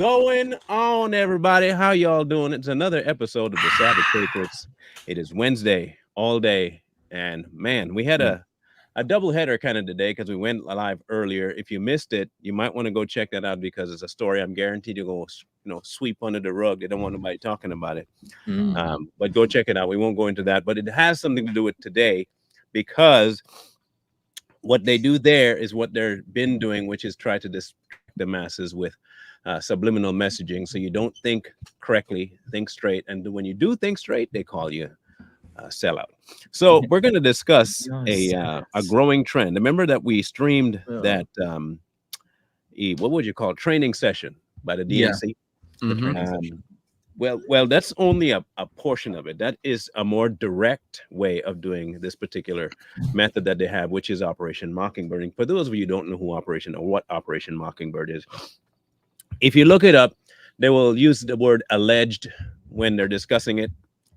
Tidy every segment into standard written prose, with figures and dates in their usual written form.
going on, everybody? How y'all doing? It's another episode of the Savage Patriots. It is Wednesday all day, and man, we had a double header kind of today because we went live earlier. If you missed it, you might want to go check that out because it's a story I'm guaranteed you're going to sweep under the rug. They don't want nobody talking about it. But go check it out. We won't go into that, but it has something to do with today because what they do there is what they've been doing, which is try to distract the masses with subliminal messaging. So you don't think correctly, think straight. And when you do think straight, they call you a sellout. So we're going to discuss a growing trend. Remember that we streamed that, what would you call it? Training session by the DNC. Well, that's only a portion of it. That is a more direct way of doing this particular method that they have, which is Operation Mockingbird. For those of you who don't know what Operation Mockingbird is, if you look it up, they will use the word alleged when they're discussing it,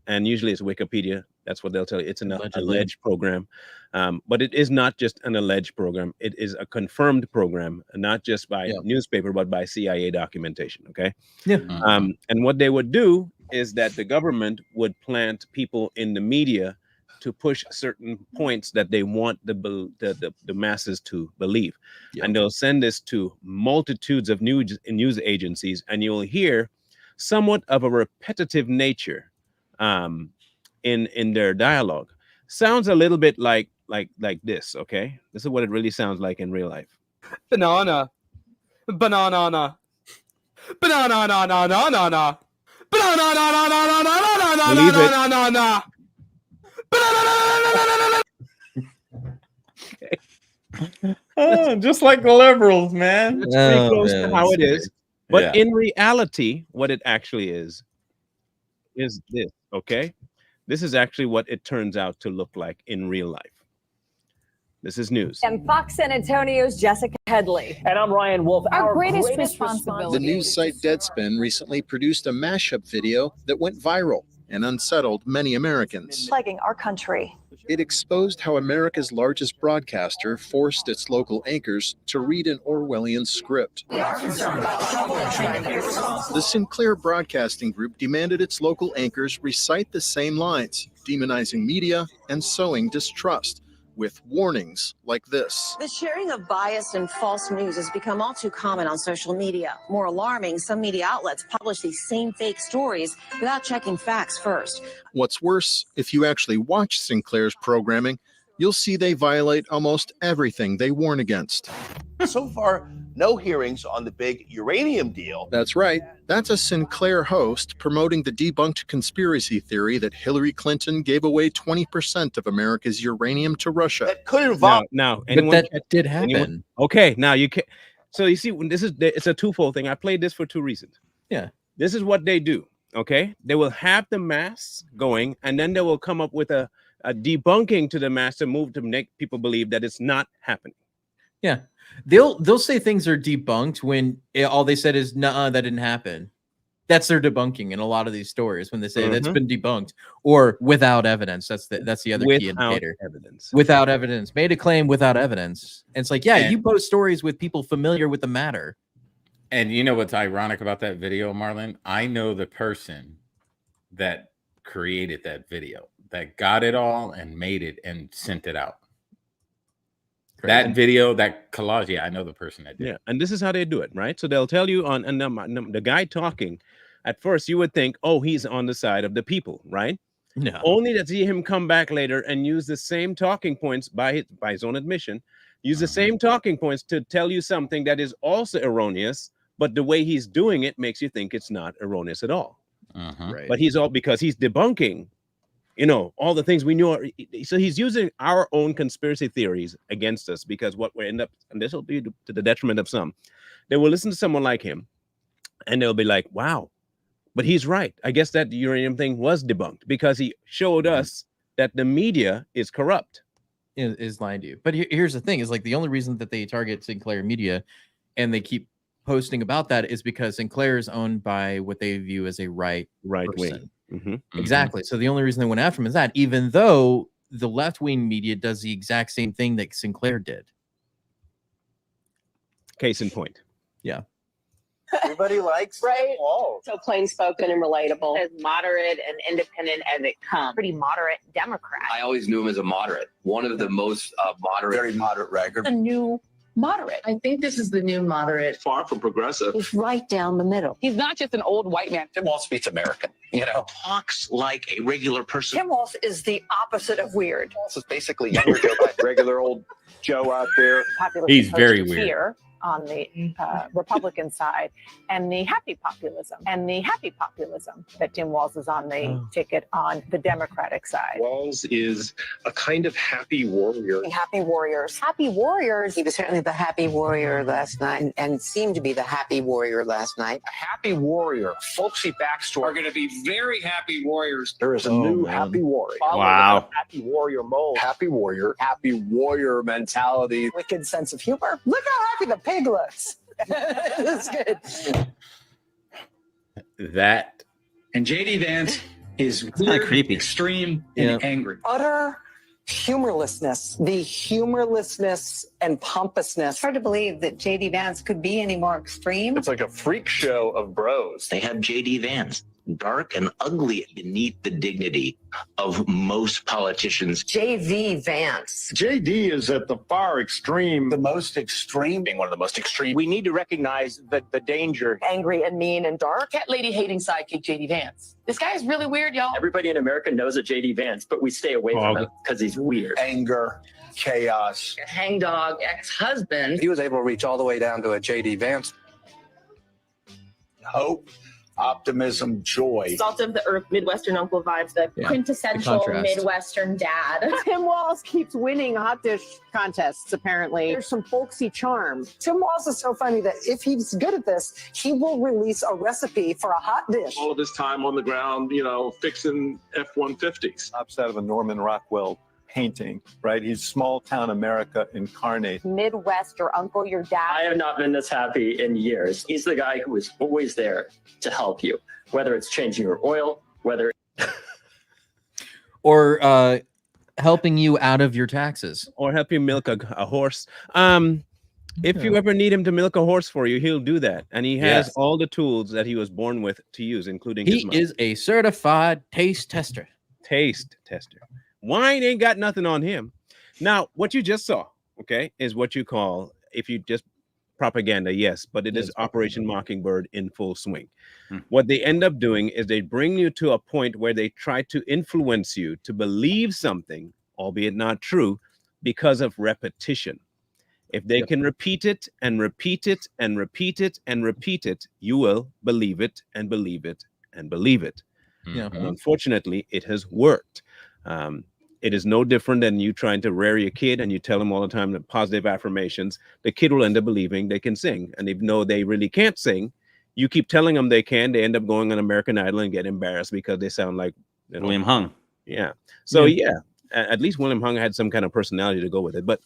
and usually it's Wikipedia. That's what they'll tell you. It's an alleged program, but it is not just an alleged program. It is a confirmed program, not just by newspaper, but by CIA documentation. Okay. And what they would do is that the government would plant people in the media to push certain points that they want the masses to believe. And they'll send this to multitudes of news agencies, and you'll hear somewhat of a repetitive nature in their dialogue. Sounds a little bit like this. Okay, this is what it really sounds like in real life. Banana, banana, banana, na na na na na, banana, na na na na na na na na na. Oh, just like the liberals, man. It's pretty close to how it is. But in reality, what it actually is this. Okay, this is actually what it turns out to look like in real life. This is news. And Fox San Antonio's Jessica Headley. And I'm Ryan Wolf. Our greatest responsibility. The news site Deadspin recently produced a mashup video that went viral and unsettled many Americans. Plaguing our country. It exposed how America's largest broadcaster forced its local anchors to read an Orwellian script. The Sinclair Broadcasting Group demanded its local anchors recite the same lines, demonizing media and sowing distrust, with warnings like this. The sharing of biased and false news has become all too common on social media. More alarming, some media outlets publish these same fake stories without checking facts first. What's worse, if you actually watch Sinclair's programming, you'll see they violate almost everything they warn against. So far, no hearings on the big uranium deal. That's right. That's a Sinclair host promoting the debunked conspiracy theory that Hillary Clinton gave away 20% of America's uranium to Russia. That could involve. Now, but that did happen. Okay, now you can. So you see, when it's a twofold thing. I played this for two reasons. Yeah, this is what they do. Okay, they will have the mass going, and then they will come up with a debunking to the mass to move to make people believe that it's not happening. Yeah. They'll say things are debunked when all they said is "Nuh-uh, that didn't happen." That's their debunking in a lot of these stories when they say that's been debunked or without evidence. That's the other key indicator. Without evidence, made a claim without evidence. And it's like, you post stories with people familiar with the matter. And you know what's ironic about that video, Marlon? I know the person that created that video, that got it all and made it and sent it out. That video, that collage, I know the person that did. Yeah, and this is how they do it, right? So they'll tell you on the guy talking. At first, you would think, oh, he's on the side of the people, right? No. Only to see him come back later and use the same talking points by his own admission, use the same talking points to tell you something that is also erroneous, but the way he's doing it makes you think it's not erroneous at all. Right. But because he's debunking all the things we knew. So he's using our own conspiracy theories against us, because what we end up, and this will be to the detriment of some, they will listen to someone like him and they'll be like, wow, but he's right. I guess that uranium thing was debunked because he showed us that the media is corrupt. Is lying to you. But here's the thing, is like the only reason that they target Sinclair Media and they keep posting about that is because Sinclair is owned by what they view as a right wing. Exactly. So the only reason they went after him is that, even though the left-wing media does the exact same thing that Sinclair did. Case in point. Yeah. Everybody likes Right? Walz. So plain spoken and relatable. As moderate and independent as it comes. Pretty moderate Democrat. I always knew him as a moderate. One of the most moderate. Very moderate record. A new moderate. I think this is the new moderate. Far from progressive. He's right down the middle. He's not just an old white man. Tim Walz speaks American. You know, Talks like a regular person. Tim Walz is the opposite of weird. Walz is basically younger Joe Biden, regular old Joe out there. Populism He's very versus weird. fear on the Republican side, and the happy populism, that Tim Walz is on the ticket on the Democratic side. Walz is a kind of happy warrior. Happy warriors. Happy warriors. He was certainly the happy warrior last night and seemed to be the happy warrior last night. A happy warrior, folksy backstory. Are going to be very happy warriors. There is a Oh, new man. happy warrior. Wow. Happy warrior mold. Happy warrior mentality. Wicked sense of humor. Look how happy the pig looks. That's good. That And JD Vance is kind of creepy, extreme, Yeah. and angry. Utter humorlessness. The humorlessness and pompousness. It's hard to believe that JD Vance could be any more extreme. It's like a freak show of bros. They have JD Vance, dark and ugly beneath the dignity of most politicians. JV Vance. JD is at the far extreme. The most extreme. Being one of the most extreme. We need to recognize the danger. Angry and mean and dark. Cat lady hating sidekick JD Vance. This guy is really weird, y'all. Everybody in America knows a JD Vance, but we stay away from him because he's weird. Anger, chaos. Hangdog ex-husband. He was able to reach all the way down to a JD Vance. Hope, optimism, joy. Salt of the earth, Midwestern uncle vibes, the Yeah, quintessential the contrast. Midwestern dad. Tim Walz keeps winning hot dish contests, apparently. There's some folksy charm. Tim Walz is so funny that if he's good at this, he will release a recipe for a hot dish. All of his time on the ground, fixing F-150s. Pops out of a Norman Rockwell painting, right? He's small town America incarnate. Midwest, your uncle, your dad. I have not been this happy in years. He's the guy who is always there to help you, whether it's changing your oil, whether Or helping you out of your taxes. Or help you milk a horse. If you ever need him to milk a horse for you, he'll do that. And he has Yes. all the tools that he was born with to use, including his He mouth. is a certified taste tester. Taste tester. Wine ain't got nothing on him. Now, what you just saw, okay, is what you call, if you just propaganda, yes, but it is Operation Mockingbird in full swing. What they end up doing is they bring you to a point where they try to influence you to believe something, albeit not true, because of repetition. If they can repeat it and repeat it and repeat it and repeat it, you will believe it and believe it and believe it. Yeah. And unfortunately, it has worked. It is no different than you trying to rear your kid and you tell them all the time that positive affirmations. The kid will end up believing they can sing. And even though they really can't sing, you keep telling them they can, they end up going on American Idol and get embarrassed because they sound like William Hung. Yeah. So yeah, at least William Hung had some kind of personality to go with it. But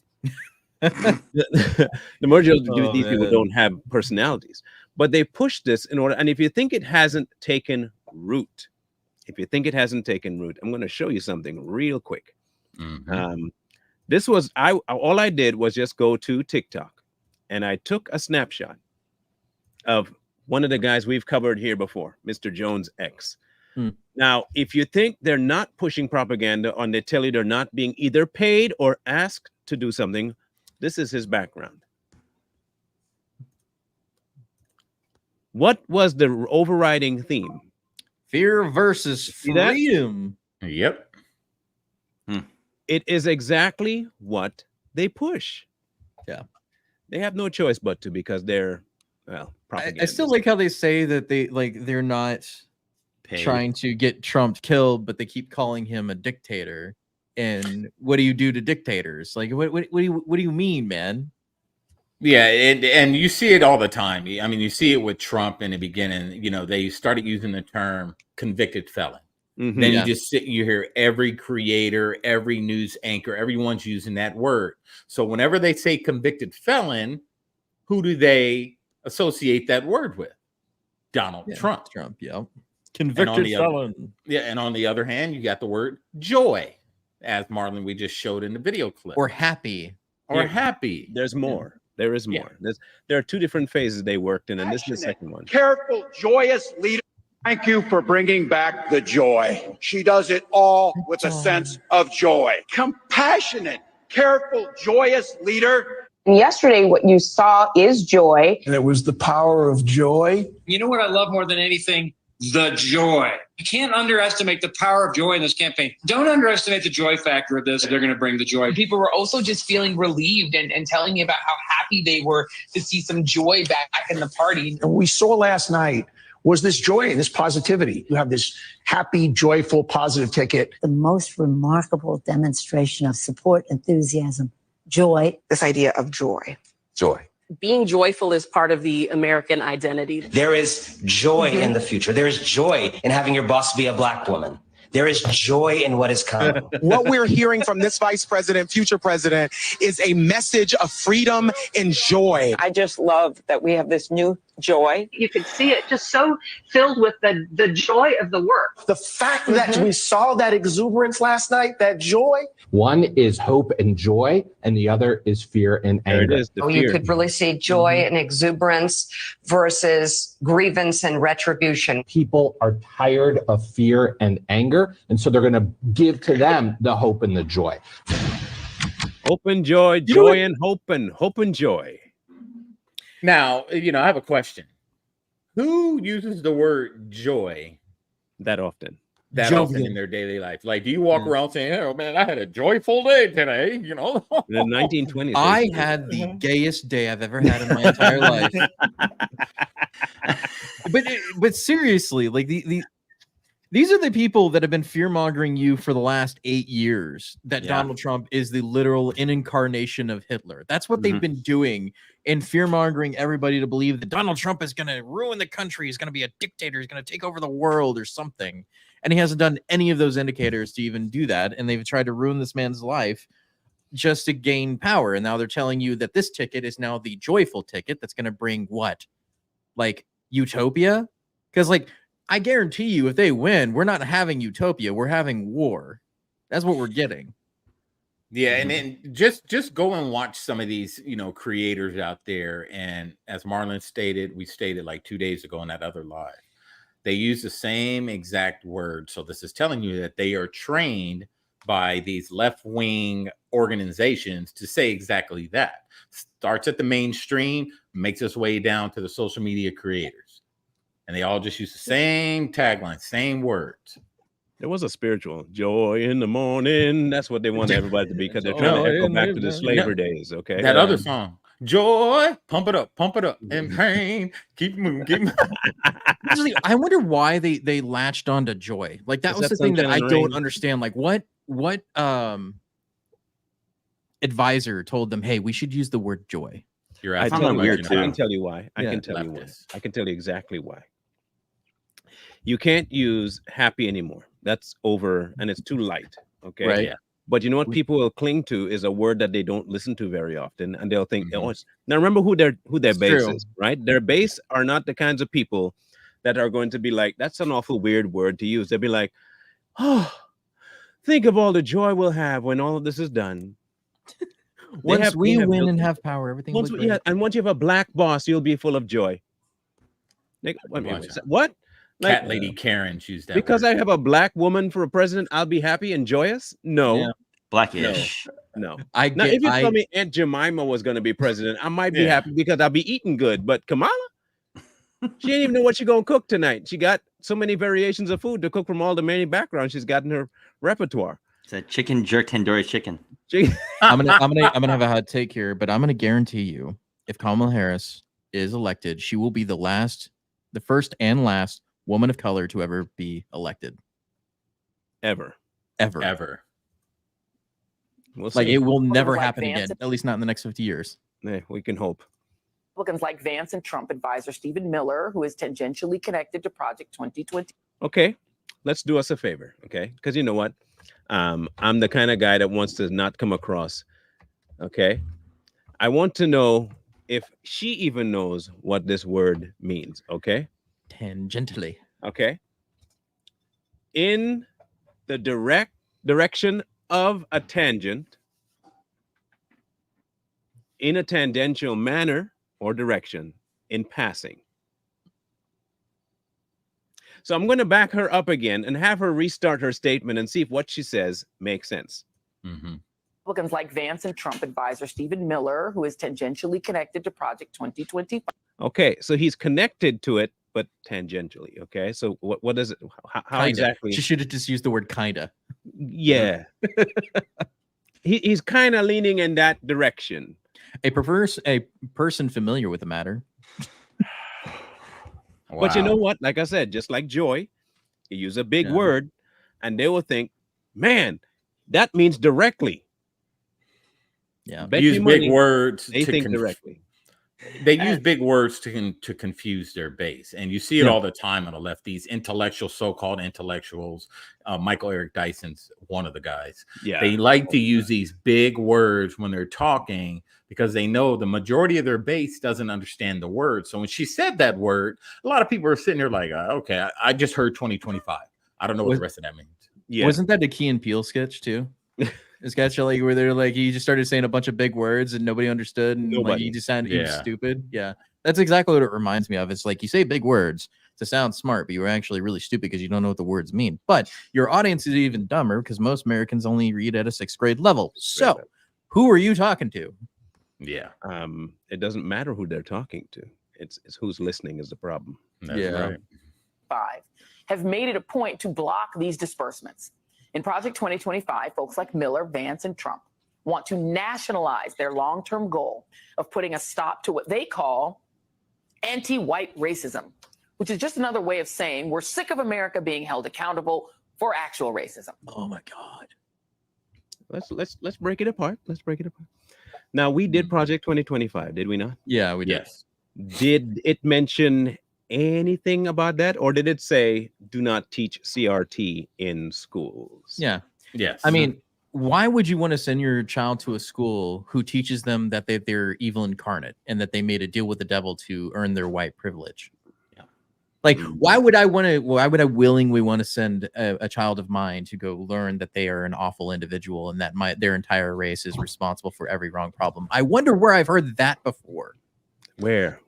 the majority of these people don't have personalities. But they push this in order. And if you think it hasn't taken root, I'm going to show you something real quick. This was all I did was just go to TikTok and I took a snapshot of one of the guys we've covered here before, Mr. Jones X. Now, if you think they're not pushing propaganda and they tell you they're not being either paid or asked to do something, this is his background. What was the overriding theme? Fear versus freedom. Yep. It is exactly what they push. Yeah. They have no choice but to, because they're, I still like how they say that they're not trying to get Trump killed, but they keep calling him a dictator. And what do you do to dictators? Like, what do you mean, man? Yeah, and you see it all the time. I mean, you see it with Trump in the beginning. They started using the term convicted felon. Then you hear every creator, every news anchor, everyone's using that word. So whenever they say convicted felon, who do they associate that word with? Donald Trump. Yeah. Convicted felon. And on the other hand, you got the word joy, as Marlon we just showed in the video clip. Or happy. Happy. There's more. There is more. There are two different phases they worked in, and this is the second one. Careful, joyous leader. Thank you for bringing back the joy. She does it all with a sense of joy. Compassionate, careful, joyous leader. Yesterday, what you saw is joy. And it was the power of joy. You know what I love more than anything? The joy. You can't underestimate the power of joy in this campaign. Don't underestimate the joy factor of this. They're going to bring the joy. People were also just feeling relieved and telling me about how happy they were to see some joy back in the party. And we saw last night was this joy and this positivity. You have this happy, joyful, positive ticket. The most remarkable demonstration of support, enthusiasm, joy. This idea of joy. Joy. Being joyful is part of the American identity. There is joy in the future. There is joy in having your boss be a Black woman. There is joy in what is coming. What we're hearing from this vice president, future president, is a message of freedom and joy. I just love that we have this new joy. You could see it just so filled with the joy of the work. The fact that we saw that exuberance last night, that joy. One is hope and joy, and the other is fear and anger. There it is, the fear. You could really see joy and exuberance versus grievance and retribution. People are tired of fear and anger, and so they're going to give to them the hope and the joy. Hope and joy, joy and hope and joy. Now, I have a question. Who uses the word joy that often? That often in their daily life? Like, do you walk around saying, "Oh man, I had a joyful day today"? In the 1920s, I had the gayest day I've ever had in my entire life. But seriously, like these are the people that have been fear-mongering you for the last 8 years that Donald Trump is the literal incarnation of Hitler. That's what they've been doing in fear-mongering everybody to believe that Donald Trump is going to ruin the country, he's going to be a dictator, he's going to take over the world or something. And he hasn't done any of those indicators to even do that. And they've tried to ruin this man's life just to gain power. And now they're telling you that this ticket is now the joyful ticket that's going to bring what? Like utopia? Because I guarantee you, if they win, we're not having utopia. We're having war. That's what we're getting. Yeah, and then just go and watch some of these, creators out there. And as Marlon stated, we stated like 2 days ago in that other live, they use the same exact word. So this is telling you that they are trained by these left-wing organizations to say exactly that. Starts at the mainstream, makes its way down to the social media creators. And they all just use the same tagline, same words. There was a spiritual joy in the morning. That's what they want everybody to be, because they're trying to echo back to the slavery days. Okay. That other song, joy, pump it up, and pain, keep moving, keep moving. Actually, I wonder why they latched onto joy. Like that was the thing that I don't understand. Like what advisor told them, hey, we should use the word joy? I can tell you why. I can tell you why. I can tell you exactly why. You can't use happy anymore. That's over, and it's too light. Okay. Right. Yeah. But you know what people will cling to is a word that they don't listen to very often, and they'll think, oh, it's... Now remember who their base is, right? Their base are not the kinds of people that are going to be like, that's an awful weird word to use. They'll be like, oh, think of all the joy we'll have when all of this is done. Once we win and have power, everything will be great. And once you have a black boss, you'll be full of joy. What? Like, Cat lady Karen, choose that because word. I have a black woman for a president, I'll be happy and joyous? No. Yeah. Blackish. No. If you told me Aunt Jemima was going to be president, I might be happy because I'll be eating good. But Kamala, she didn't even know what she's going to cook tonight. She got so many variations of food to cook from all the many backgrounds she's got in her repertoire. It's a chicken jerk tandoori chicken. I'm gonna have a hot take here, but I'm gonna guarantee you, if Kamala Harris is elected, she will be the first and last woman of color to ever be elected. Ever. We'll see. It will never happen again, at least not in the next 50 years. Yeah, we can hope. Republicans like Vance and Trump advisor Stephen Miller, who is tangentially connected to Project 2020. Okay, let's do us a favor, okay? Because you know what? I'm the kind of guy that wants to not come across, okay? I want to know if she even knows what this word means, okay? Tangentially. Okay. In the direction of a tangent, in a tangential manner or direction in passing. So I'm going to back her up again and have her restart her statement and see if what she says makes sense. Republicans like Vance and Trump advisor Stephen Miller, who is tangentially connected to Project 2025. Okay, so he's connected to it, but tangentially. Okay, so what is it? How exactly? She should have just used the word kinda. Yeah. He's kind of leaning in that direction. A person familiar with the matter. But you know what? Like I said, just like joy, you use a big word and they will think, man, that means directly. Yeah. Bet Use you big money words. They think directly. They use big words to confuse their base, and you see it all the time on the left. These intellectual, so-called intellectuals, Michael Eric Dyson's one of the guys. Yeah, they like to use these big words when they're talking because they know the majority of their base doesn't understand the word. So when she said that word, a lot of people are sitting there like, okay, I just heard 2025. I don't know what the rest of that means. Yeah. Wasn't that a Key and Peele sketch too? A sketch like where they're like he just started saying a bunch of big words and nobody understood and like he just sounded he was stupid. Yeah, that's exactly what it reminds me of. It's like you say big words to sound smart, but you're actually really stupid because you don't know what the words mean. But your audience is even dumber because most Americans only read at a 6th grade level. So, who are you talking to? Yeah, it doesn't matter who they're talking to. It's who's listening is the problem. That's right. Have made it a point to block these disbursements. In Project 2025, folks like Miller, Vance, and Trump want to nationalize their long-term goal of putting a stop to what they call anti-white racism, which is just another way of saying we're sick of America being held accountable for actual racism. Oh my God. Let's break it apart. Let's break it apart. Now, we did Project 2025, did we not? Yeah, we did. Yes. Did it mention anything about that, or did it say do not teach CRT in schools? Yeah. Yes. I mean, why would you want to send your child to a school who teaches them that they're evil incarnate and that they made a deal with the devil to earn their white privilege? Yeah. Like, why would I willingly want to send a child of mine to go learn that they are an awful individual and that their entire race is responsible for every wrong problem? I wonder where I've heard that before. Where?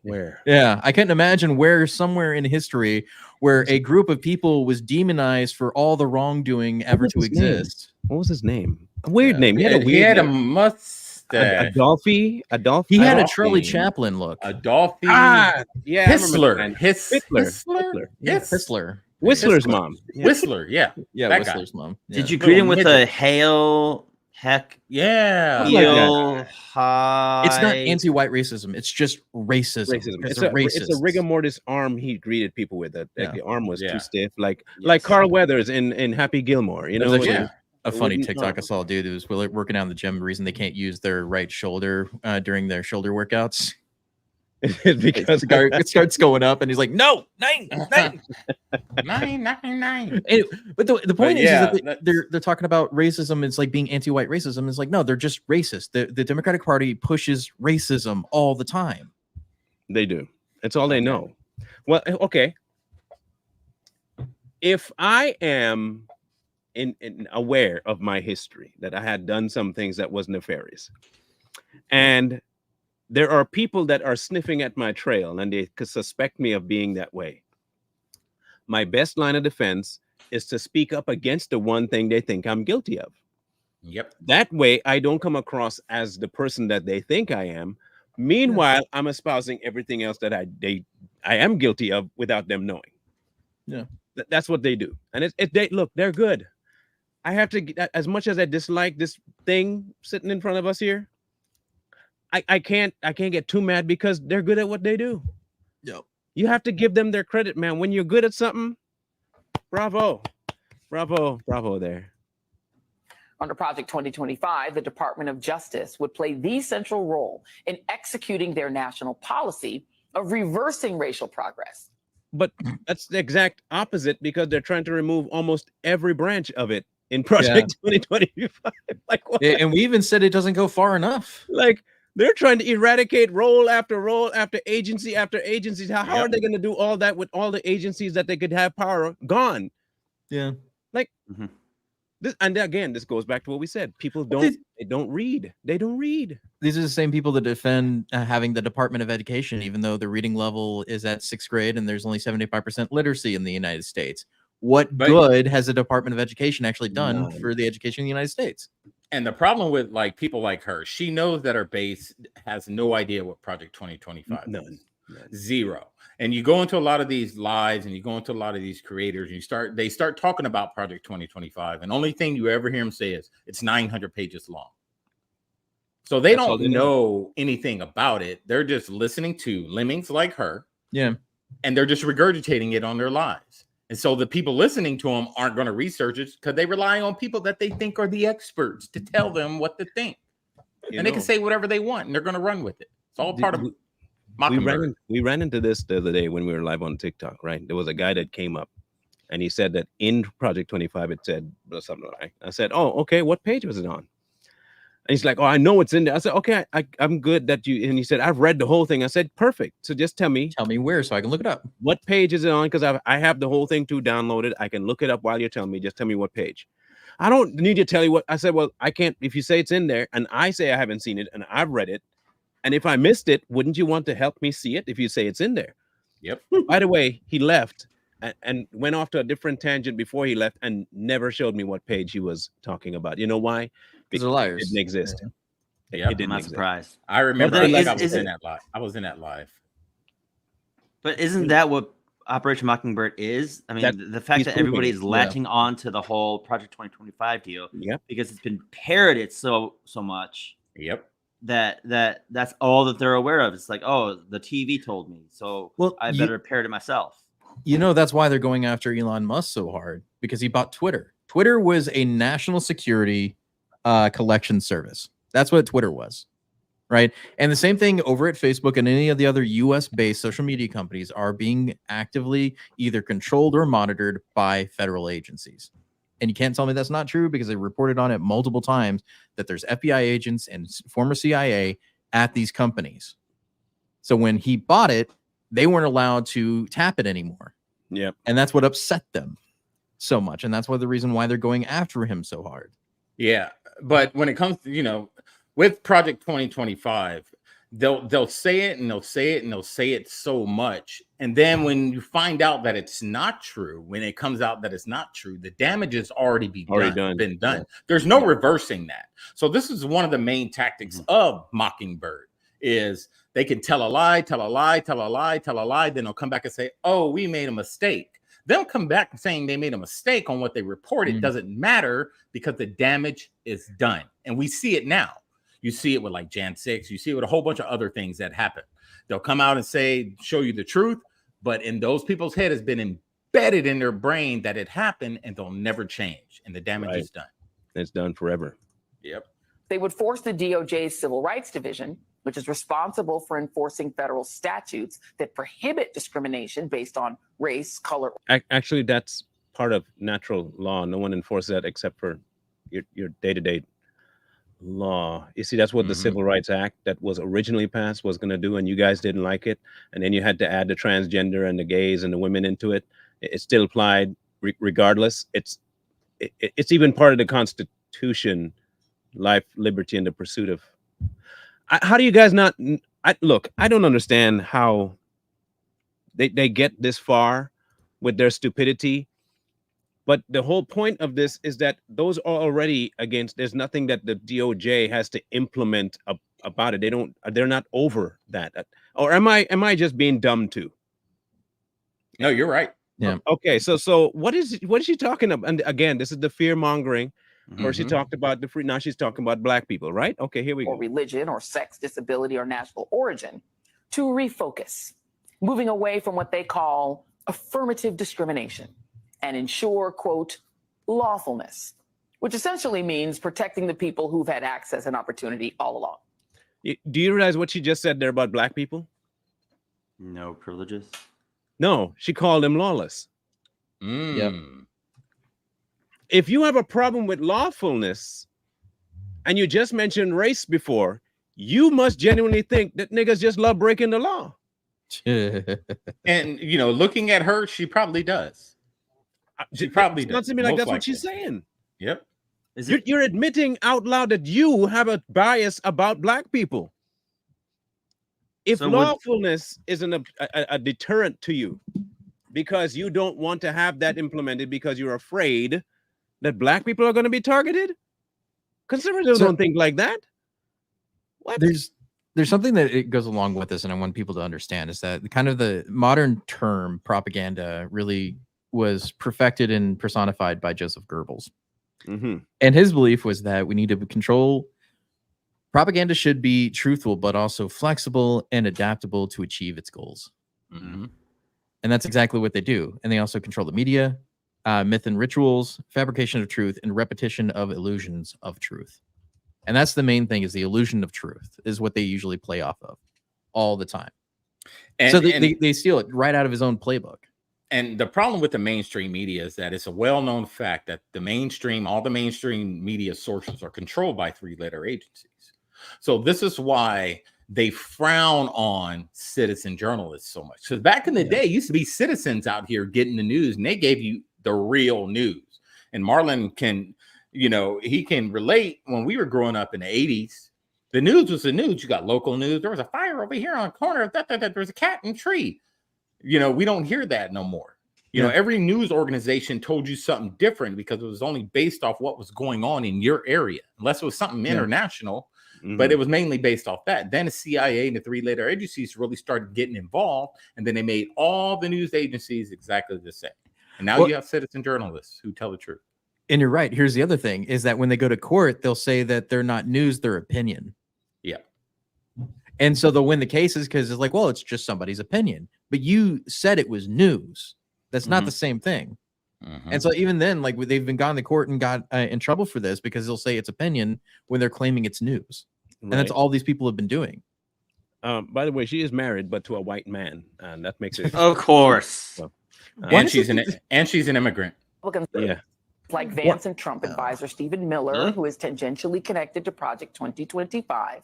Yeah, I couldn't imagine where somewhere in history where a group of people was demonized for all the wrongdoing ever to exist. What was his name? A weird name. He had a mustache. Adolphe. He had a Charlie Chaplin look. Adolphe. Yeah. Hissler. Hissler. Whistler's mom. Whistler. Yeah. Yeah. That Whistler's guy. mom. Yeah. Did you greet him with a hail? Heck. Yeah. Hail. Hi. It's not anti-white racism. It's just racism. It's a rigor mortis arm he greeted people with. That the arm was too stiff, like Carl Weathers in Happy Gilmore. You know, a funny TikTok I saw a dude who was working out in the gym. The reason they can't use their right shoulder during their shoulder workouts because it starts going up, and he's like, "No, 9." Anyway, but the point is that they're talking about racism. It's like being anti-white racism. It's like, no, they're just racist. The Democratic Party pushes racism all the time. They do. It's all they know. Well, okay. If I am aware of my history, that I had done some things that was nefarious, and there are people that are sniffing at my trail and they could suspect me of being that way, my best line of defense is to speak up against the one thing they think I'm guilty of. Yep. That way I don't come across as the person that they think I am. Meanwhile, I'm espousing everything else that I am guilty of without them knowing. Yeah. That's what they do. And they're good. I have to, as much as I dislike this thing sitting in front of us here, I can't get too mad because they're good at what they do. Yep. You have to give them their credit, man. When you're good at something, bravo there. Under Project 2025, the Department of Justice would play the central role in executing their national policy of reversing racial progress. But that's the exact opposite because they're trying to remove almost every branch of it in Project 2025. Like, what? And we even said it doesn't go far enough. Like, they're trying to eradicate role after role after agency after agency. How are they going to do all that with all the agencies that they could have power gone? Yeah. Like, And again, this goes back to what we said. People they don't read. They don't read. These are the same people that defend having the Department of Education, even though the reading level is at 6th grade and there's only 75% literacy in the United States. What good has the Department of Education actually done for the education in the United States? And the problem with like people like her, she knows that her base has no idea what Project 2025 is. Zero. And you go into a lot of these lives and you go into a lot of these creators and they start talking about Project 2025. And only thing you ever hear them say is it's 900 pages long. So they don't know anything about it. They're just listening to lemmings like her. Yeah. And they're just regurgitating it on their lives. And so the people listening to them aren't going to research it because they rely on people that they think are the experts to tell them what to think. And they can say whatever they want and they're going to run with it. It's all part of Mockingbird. We ran into this the other day when we were live on TikTok, right? There was a guy that came up and he said that in Project 25, it said something like, I said, oh, okay, what page was it on? And he's like, oh, I know it's in there. I said, okay, I'm good that you, and he said, I've read the whole thing. I said, perfect. So just tell me where so I can look it up. What page is it on? Because I have the whole thing too downloaded. I can look it up while you're telling me. Just tell me what page. I don't need to tell you what I said. Well, I can't, if you say it's in there and I say I haven't seen it and I've read it. And if I missed it, wouldn't you want to help me see it if you say it's in there? Yep. By the way, he left and went off to a different tangent before he left and never showed me what page he was talking about. You know why? Because they're liars. It didn't exist. Yeah, it didn't I'm not exist. surprised. I remember But I was in that live. I was in that live. But isn't that what Operation Mockingbird is? I mean, the fact that everybody is latching on to the whole Project 2025 deal, because it's been parroted so much. Yep. That's all that they're aware of. It's like, oh, the TV told me, so I better parrot it myself. You know, that's why they're going after Elon Musk so hard, because he bought Twitter. Twitter was a national security collection service. That's what Twitter was, right? And the same thing over at Facebook and any of the other US-based social media companies are being actively either controlled or monitored by federal agencies. And you can't tell me that's not true, because they reported on it multiple times that there's FBI agents and former CIA at these companies. So when he bought it, they weren't allowed to tap it anymore. Yeah. And that's what upset them so much. And that's the reason why they're going after him so hard. Yeah. But when it comes to, with Project 2025, they'll say it and they'll say it and they'll say it so much. And then when you find out that it's not true, when it comes out that it's not true, the damage has already been done. Yeah. There's no reversing that. So this is one of the main tactics of Mockingbird is they can tell a lie, tell a lie, tell a lie, tell a lie. Then they'll come back and say, oh, we made a mistake. They'll come back saying they made a mistake on what they reported. Doesn't matter because the damage is done. And we see it now. You see it with like Jan 6. You see it with a whole bunch of other things that happen. They'll come out and say, show you the truth. But in those people's head has been embedded in their brain that it happened and they'll never change. And the damage is done. It's done forever. Yep. They would force the DOJ's Civil Rights Division, which is responsible for enforcing federal statutes that prohibit discrimination based on race, color. Actually, that's part of natural law. No one enforces that except for your day-to-day law. You see, that's what the Civil Rights Act that was originally passed was going to do, and you guys didn't like it. And then you had to add the transgender and the gays and the women into it. It still applied regardless. It's even part of the Constitution, life, liberty, and the pursuit of. How do you guys not? Look, I don't understand how they get this far with their stupidity. But the whole point of this is that those are already against. There's nothing that the DOJ has to implement about it. They're not over that. Or am I just being dumb too? No, you're right. Yeah. Okay. So what is she talking about? And again, this is the fear mongering. Or she talked about the free. Now she's talking about black people, right? Okay, here we go. Or religion, or sex, disability, or national origin, to refocus, moving away from what they call affirmative discrimination and ensure, quote, lawfulness, which essentially means protecting the people who've had access and opportunity all along. Do you realize what she just said there about black people? No privileges. No, she called them lawless. Yep. If you have a problem with lawfulness and you just mentioned race before, you must genuinely think that niggas just love breaking the law. And, looking at her, she probably does. She probably does. Sounds to me like that's what she's saying. Yep. You're admitting out loud that you have a bias about black people. If lawfulness isn't a deterrent to you because you don't want to have that implemented because you're afraid that black people are going to be targeted, conservatives don't think like that. What? There's something that it goes along with this, and I want people to understand, is that kind of the modern term propaganda really was perfected and personified by Joseph Goebbels. And his belief was that we need to control propaganda, should be truthful, but also flexible and adaptable to achieve its goals. And that's exactly what they do. And they also control the media, myth and rituals, fabrication of truth, and repetition of illusions of truth. And that's the main thing, is the illusion of truth is what they usually play off of all the time. And so they steal it right out of his own playbook. And the problem with the mainstream media is that it's a well-known fact that all the mainstream media sources are controlled by three-letter agencies. So this is why they frown on citizen journalists so much. Because back in the day, it used to be citizens out here getting the news, and they gave you the real news. And Marlon can, he can relate. When we were growing up in the 80s, the news was the news. You got local news. There was a fire over here on the corner. There's a cat in a tree. We don't hear that no more. Every news organization told you something different because it was only based off what was going on in your area, unless it was something international. But it was mainly based off that. Then the CIA and the three-letter agencies really started getting involved, and then they made all the news agencies exactly the same. And now you have citizen journalists who tell the truth. And you're right. Here's the other thing, is that when they go to court, they'll say that they're not news, they're opinion. Yeah. And so they'll win the cases because it's like, well, it's just somebody's opinion. But you said it was news. That's not the same thing. And so even then, like, they've been gone to court and got in trouble for this because they'll say it's opinion when they're claiming it's news. And that's all these people have been doing. By the way, she is married, but to a white man, and that makes it. Of course. So, and she's an immigrant. Yeah. Like Vance and Trump advisor Stephen Miller, who is tangentially connected to Project 2025,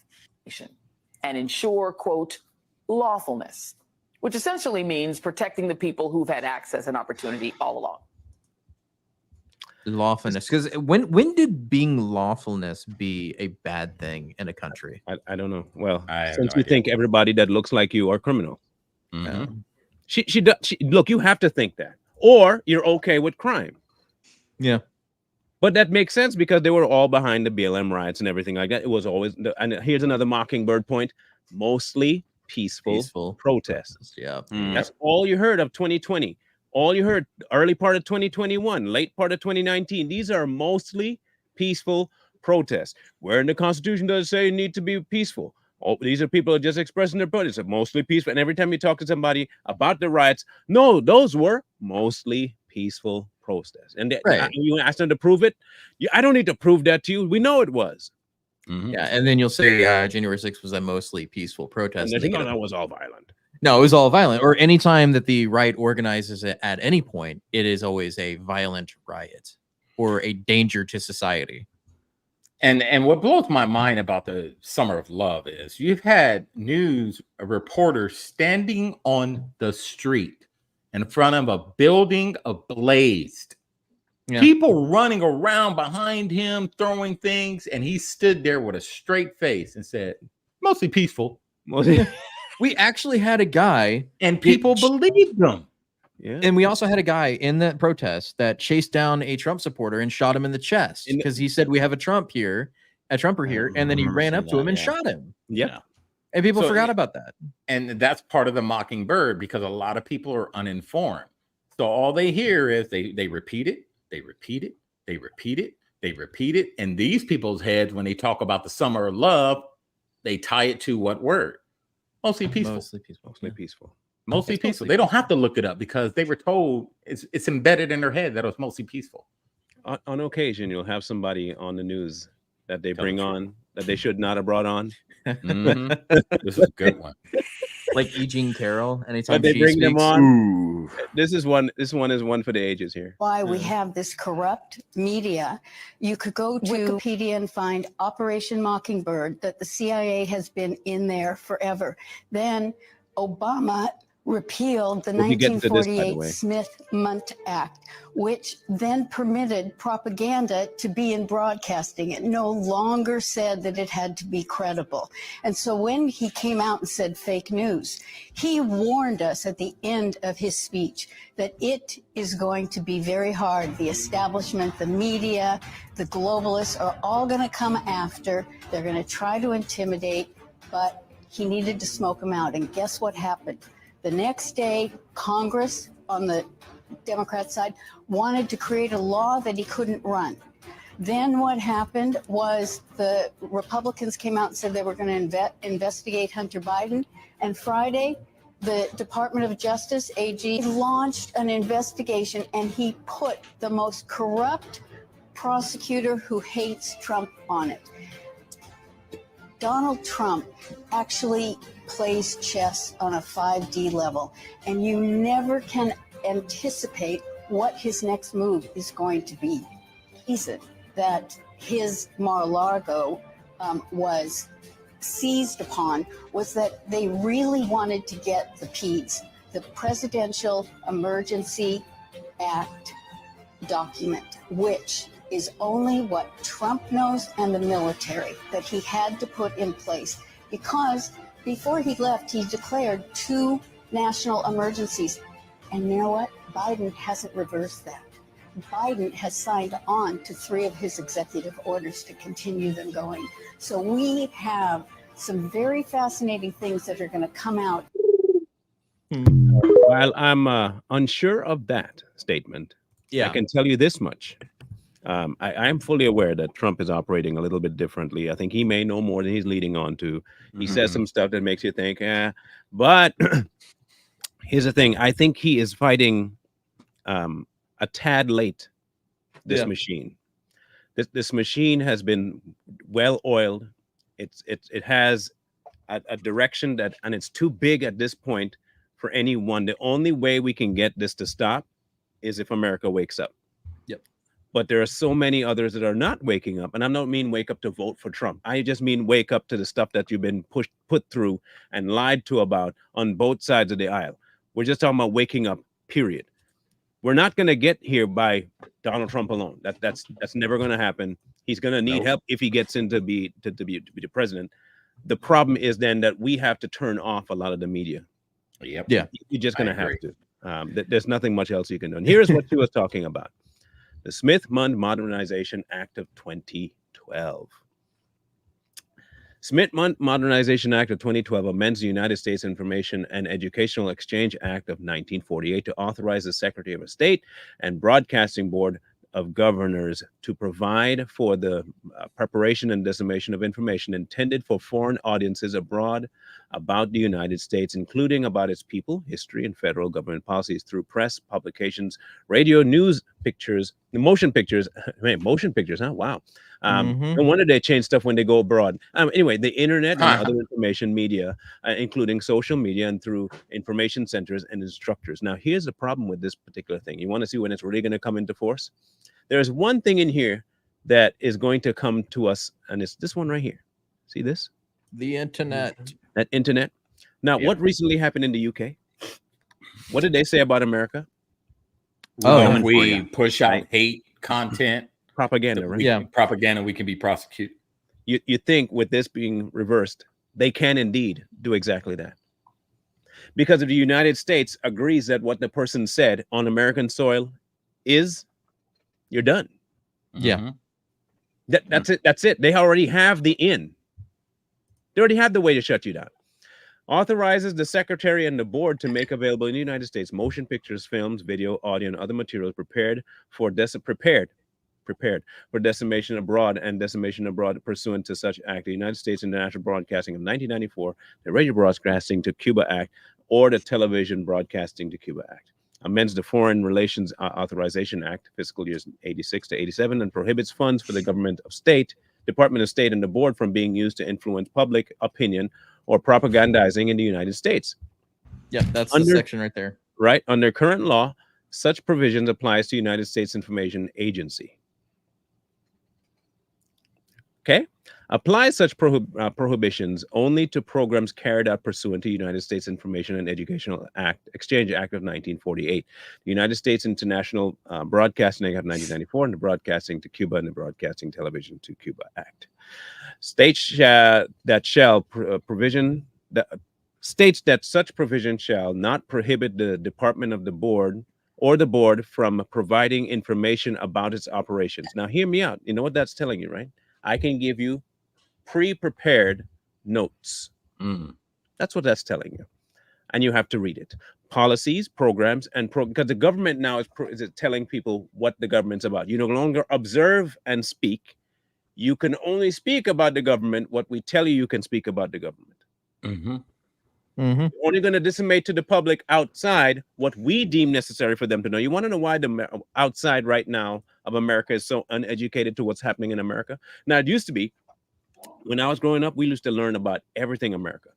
and ensure, quote, lawfulness, which essentially means protecting the people who've had access and opportunity all along. Lawfulness, because when did being lawfulness be a bad thing in a country? I don't know. Well, since we think everybody that looks like you are criminal. She look, you have to think that, or you're okay with crime. Yeah. But that makes sense because they were all behind the BLM riots and everything like that. It was always, and here's another Mockingbird point, mostly peaceful protests. Yeah. That's all you heard of 2020. All you heard early part of 2021, late part of 2019. These are mostly peaceful protests. Where in the Constitution does it say you need to be peaceful? Oh, these are people just expressing their protests. It's mostly peaceful. And every time you talk to somebody about the riots, no, those were mostly peaceful protests. And you ask them to prove it. I don't need to prove that to you. We know it was. Yeah, and then you'll say January 6th was a mostly peaceful protest. And no, that was all violent. No, it was all violent. Or anytime that the right organizes it at any point, it is always a violent riot or a danger to society. And what blows my mind about the Summer of Love is you've had news reporters standing on the street in front of a building ablaze. Yeah. People running around behind him, throwing things, and he stood there with a straight face and said, mostly peaceful. We actually had a guy, and people believed them. Yeah. And we also had a guy in that protest that chased down a Trump supporter and shot him in the chest because he said, we have a Trumper here. And then he ran up to him and shot him. Yeah. And people forgot about that. And that's part of the Mockingbird because a lot of people are uninformed. So all they hear is they repeat it. They repeat it. They repeat it. They repeat it. And these people's heads, when they talk about the Summer of Love, they tie it to what word? Mostly peaceful. Mostly peaceful. Mostly peaceful. Mostly peaceful. They don't have to look it up because they were told it's embedded in their head that it was mostly peaceful. On occasion, you'll have somebody on the news that they bring on that they should not have brought on. This is a good one. Like E. Jean Carroll. Anytime they bring them on. Ooh. This one is one for the ages here. Why we have this corrupt media. You could go to Wikipedia and find Operation Mockingbird, that the CIA has been in there forever. Then Obama repealed the We'll be getting to this, by the 1948 way. Smith-Mundt Act, which then permitted propaganda to be in broadcasting. It no longer said that it had to be credible. And so when he came out and said fake news, he warned us at the end of his speech that it is going to be very hard. The establishment, the media, the globalists are all going to come after. They're going to try to intimidate, but he needed to smoke them out. And guess what happened? The next day, Congress on the Democrat side wanted to create a law that he couldn't run. Then what happened was the Republicans came out and said they were going to investigate Hunter Biden. And Friday, the Department of Justice, AG, launched an investigation, and he put the most corrupt prosecutor who hates Trump on it. Donald Trump actually plays chess on a 5D level, and you never can anticipate what his next move is going to be. The reason that his Mar-a-Lago was seized upon was that they really wanted to get the PEDS, the Presidential Emergency Act document, which is only what Trump knows and the military, that he had to put in place. Because before he left, he declared 2 national emergencies. And you know what? Biden hasn't reversed that. Biden has signed on to 3 of his executive orders to continue them going. So we have some very fascinating things that are going to come out. While I'm unsure of that statement, I can tell you this much. I am fully aware that Trump is operating a little bit differently. I think he may know more than he's leading on to. He says some stuff that makes you think, but here's the thing. I think he is fighting a tad late, this machine. This machine has been well oiled. It has a direction that, and it's too big at this point for anyone. The only way we can get this to stop is if America wakes up. But there are so many others that are not waking up. And I don't mean wake up to vote for Trump. I just mean wake up to the stuff that you've been put through and lied to about on both sides of the aisle. We're just talking about waking up, period. We're not going to get here by Donald Trump alone. That's never going to happen. He's going to need help if he gets in to be the president. The problem is then that we have to turn off a lot of the media. Yep. Yeah. You're just going to have to. There's nothing much else you can do. And here's what she was talking about. The Smith-Mundt Modernization Act of 2012. Smith-Mundt Modernization Act of 2012 amends the United States Information and Educational Exchange Act of 1948 to authorize the Secretary of State and Broadcasting Board of Governors to provide for the preparation and dissemination of information intended for foreign audiences abroad about the United States, including about its people, history, and federal government policies through press, publications, radio, news, pictures, motion pictures. Motion pictures, huh? Wow. No wonder they change stuff when they go abroad. Anyway, the internet and other information media, including social media and through information centers and instructors. Now, here's the problem with this particular thing. You want to see when it's really going to come into force? There's one thing in here that is going to come to us, and it's this one right here. See this? The internet. That internet. Now, what recently happened in the UK? What did they say about America? Oh, we push out hate content. Propaganda, right? Propaganda, we can be prosecuted. You think with this being reversed, they can indeed do exactly that. Because if the United States agrees that what the person said on American soil is, you're done. Yeah. That's it. That's it. They already have the in. They already have the way to shut you down. Authorizes the secretary and the board to make available in the United States motion pictures, films, video, audio, and other materials prepared for decimation abroad and decimation abroad pursuant to such act, the United States International Broadcasting of 1994, the Radio Broadcasting to Cuba Act, or the Television Broadcasting to Cuba Act. Amends the Foreign Relations Authorization Act, fiscal years 86 to 87, and prohibits funds for the Department of State, and the board from being used to influence public opinion or propagandizing in the United States. Yeah, that's the section right there. Right. Under current law, such provisions applies to United States Information Agency. Okay. applies such prohibitions only to programs carried out pursuant to United States Information and Educational Exchange Act of 1948, the United States International Broadcasting Act of 1994, and the Broadcasting to Cuba and the Broadcasting Television to Cuba Act. States that such provision shall not prohibit the department of the board or the board from providing information about its operations. Now, hear me out. You know what that's telling you, right? I can give you pre-prepared notes. That's what that's telling you. And you have to read it. Policies, programs, and because the government now is telling people what the government's about. You no longer observe and speak. You can only speak about the government what we tell you can speak about the government. You're only going to disseminate to the public outside what we deem necessary for them to know. You want to know why the outside right now of America is so uneducated to what's happening in America? Now, it used to be, when I was growing up, we used to learn about everything America.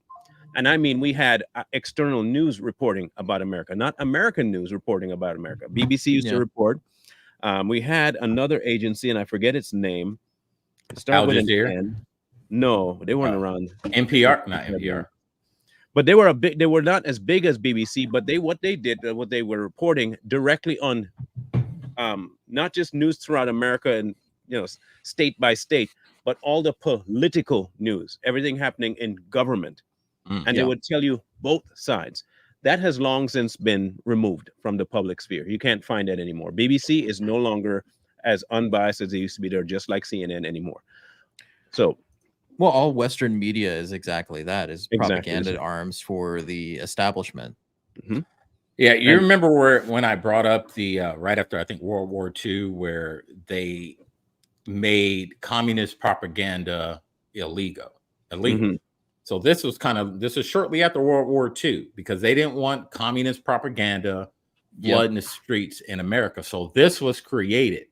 And I mean, we had external news reporting about America, not American news reporting about America. BBC used to report. We had another agency, and I forget its name. Al Jazeera? No, they weren't around. NPR, not NPR. But they were they were not as big as BBC, but what they were reporting directly on not just news throughout America and state by state, but all the political news, everything happening in government. And they would tell you both sides. That has long since been removed from the public sphere. You can't find that anymore. BBC is no longer as unbiased as they used to be. They're just like CNN anymore. So, well, all Western media is exactly that, is propaganda arms for the establishment. Yeah, you remember when I brought up the right after I think World War II, where they made communist propaganda illegal. So this was shortly after World War II, because they didn't want communist propaganda, blood in the streets in America. So this was created.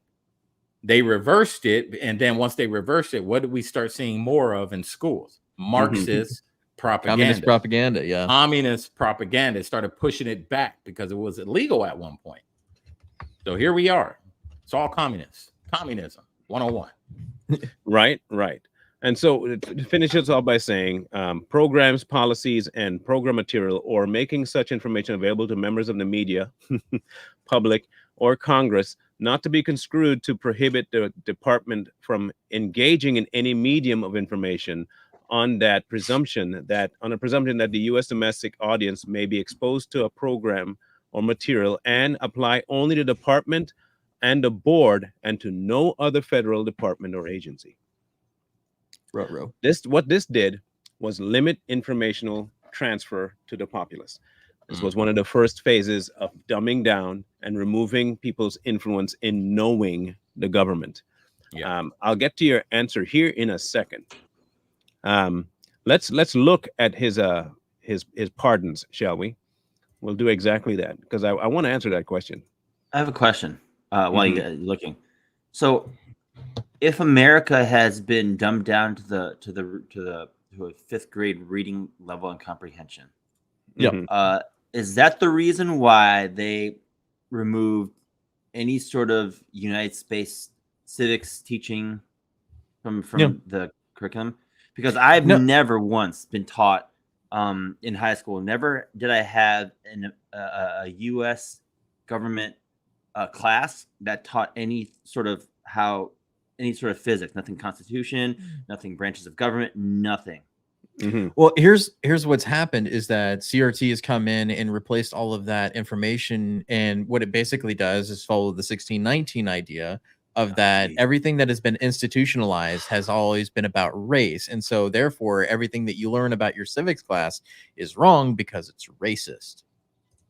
They reversed it, and then once they reversed it, what did we start seeing more of in schools? Marxist propaganda. Communist propaganda, yeah. Communist propaganda. Started pushing it back because it was illegal at one point. So here we are. It's all communist. Communism 101. Right. And so to finish this off by saying programs, policies, and program material, or making such information available to members of the media, public, or Congress, not to be construed to prohibit the department from engaging in any medium of information on a presumption that the U.S. domestic audience may be exposed to a program or material, and apply only to the department and the board and to no other federal department or agency. What this did was limit informational transfer to the populace. This was one of the first phases of dumbing down and removing people's influence in knowing the government. I'll get to your answer here in a second. Let's look at his pardons, shall we? We'll do exactly that, because I want to answer that question. I have a question while you're looking. So, if America has been dumbed down to a fifth grade reading level and comprehension, is that the reason why they removed any sort of United States civics teaching from the curriculum? Because I've never once been taught in high school. Never did I have a U.S. government class that taught any sort of physics. Nothing Constitution, nothing branches of government, nothing. Well, here's what's happened is that CRT has come in and replaced all of that information, and what it basically does is follow the 1619 idea of that everything that has been institutionalized has always been about race, and so therefore everything that you learn about your civics class is wrong because it's racist.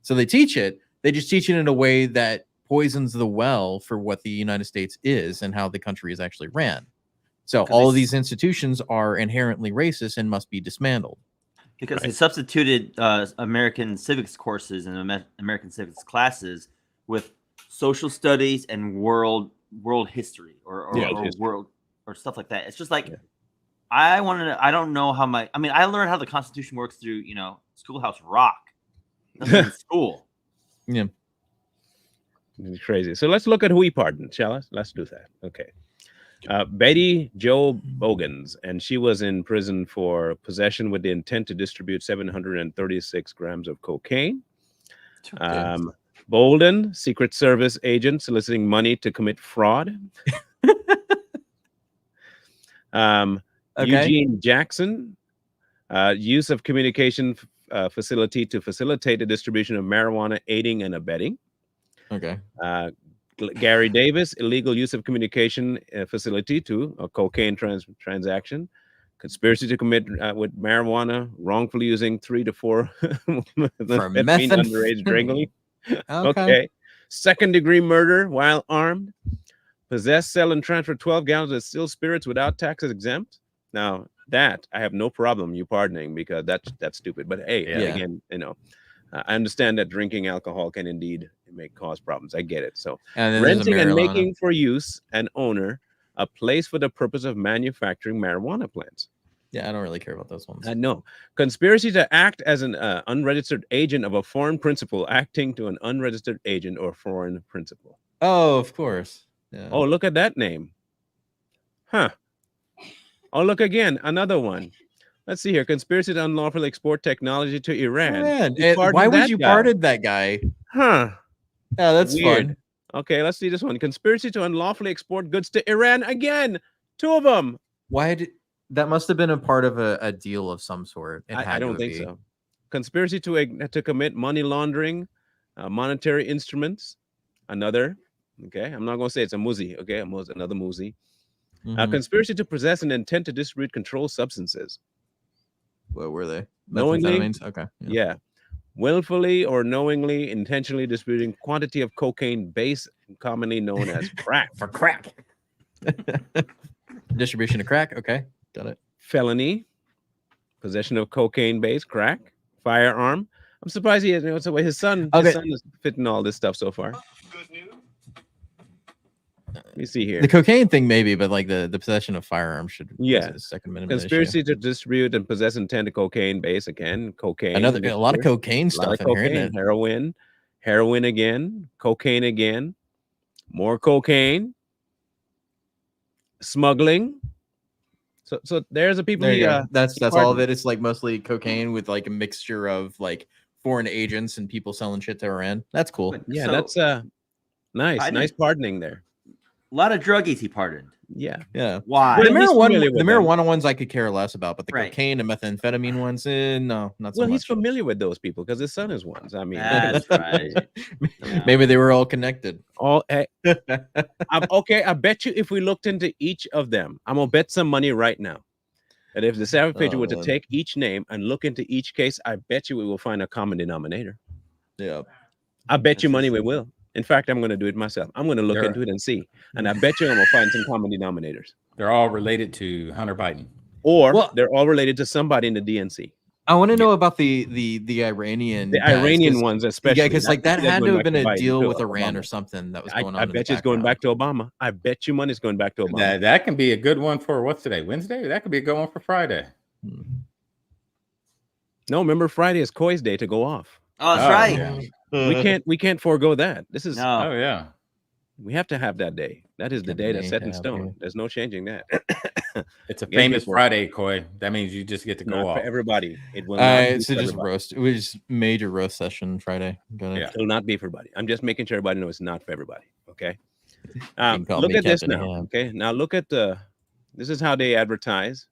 So they teach it, they just teach it in a way that poisons the well for what the United States is and how the country is actually ran. So all of these institutions are inherently racist and must be dismantled. Because they substituted American civics courses and American civics classes with social studies and world history or world or stuff like that. It's just like I don't know how I learned how the Constitution works through Schoolhouse Rock. Nothing in school. Yeah. It's crazy. So let's look at who he pardoned, shall we? Let's do that. Okay. Betty Jo Bogans, and she was in prison for possession with the intent to distribute 736 grams of cocaine. Bolden, Secret Service agent soliciting money to commit fraud. Eugene Jackson, use of communication facility to facilitate the distribution of marijuana, aiding and abetting. Okay. Gary Davis, illegal use of communication facility to a cocaine transaction. Conspiracy to commit with marijuana, wrongfully using 3 to 4 methamphetamine underage drinking. Okay. Second-degree murder while armed. Possess, sell, and transfer 12 gallons of distilled spirits without taxes exempt. Now, that I have no problem you pardoning, because that's stupid. But hey, again, I understand that drinking alcohol can indeed cause problems. I get it. So renting and making for use and owner a place for the purpose of manufacturing marijuana plants. Yeah, I don't really care about those ones. No. Conspiracy to act as an unregistered agent of a foreign principal, acting to an unregistered agent or foreign principal. Oh, of course. Yeah. Oh, look at that name. Huh. Oh, look again. Another one. Let's see here. Conspiracy to unlawfully export technology to Iran. Why would you pardon that guy? Huh. Yeah, that's weird. fun. Okay, let's see this one. Conspiracy to unlawfully export goods to Iran again. 2 of them. That must have been a part of a deal of some sort. I don't think so. Conspiracy to commit money laundering, monetary instruments. Another. Okay, I'm not going to say it's a muzi. Okay, another muzi. Conspiracy to possess an intent to distribute controlled substances. What were they? Knowingly. Methamphetamines? Okay. Yeah. Willfully or knowingly, intentionally distributing quantity of cocaine base, commonly known as crack. For crack. Distribution of crack. Okay. Got it. Felony. Possession of cocaine base, crack. Firearm. I'm surprised he has, his son is fitting all this stuff so far. Let me see here. The cocaine thing, maybe, but like the possession of firearms should. Second Amendment Conspiracy issue. to distribute and possess intent of cocaine base again. Cocaine. A lot of cocaine stuff in here, isn't it? Heroin again. Cocaine again. More cocaine. Smuggling. So there's a people. That's all of it. It's like mostly cocaine with like a mixture of like foreign agents and people selling shit to Iran. That's cool. Yeah, that's nice pardoning there. A lot of druggies he pardoned. Yeah. Why? The marijuana ones I could care less about, but the cocaine and methamphetamine ones, no, not so much. Well, he's familiar with those people because his son is one. I mean, that's right. Maybe they were all connected. Okay, I bet you if we looked into each of them, I'm gonna bet some money right now that if the Savage Patriot were to take each name and look into each case, I bet you we will find a common denominator. Yeah, I bet you money we will. In fact, I'm going to do it myself. I'm going to look into it and see. And I bet you I'm going to find some common denominators. They're all related to Hunter Biden. Or they're all related to somebody in the DNC. I want to know about the Iranian Iranian ones, especially. Yeah, because like that had to have been a deal with Iran or something that was going on. I bet you it's going back to Obama. I bet you money's going back to Obama. That can be a good one for what's today? Wednesday? That could be a good one for Friday. No, remember Friday is Koi's day to go off. Oh, that's right. Yeah. We can't forego that. This is we have to have that day. That is the day that's set in stone. There's no changing that. It's a famous Friday, Koi. That means you just get to go off. For everybody. It will it's just roast. It was major roast session Friday. It will not be for everybody. I'm just making sure everybody knows it's not for everybody. Okay. Look at this now. Okay. Now look at this is how they advertise.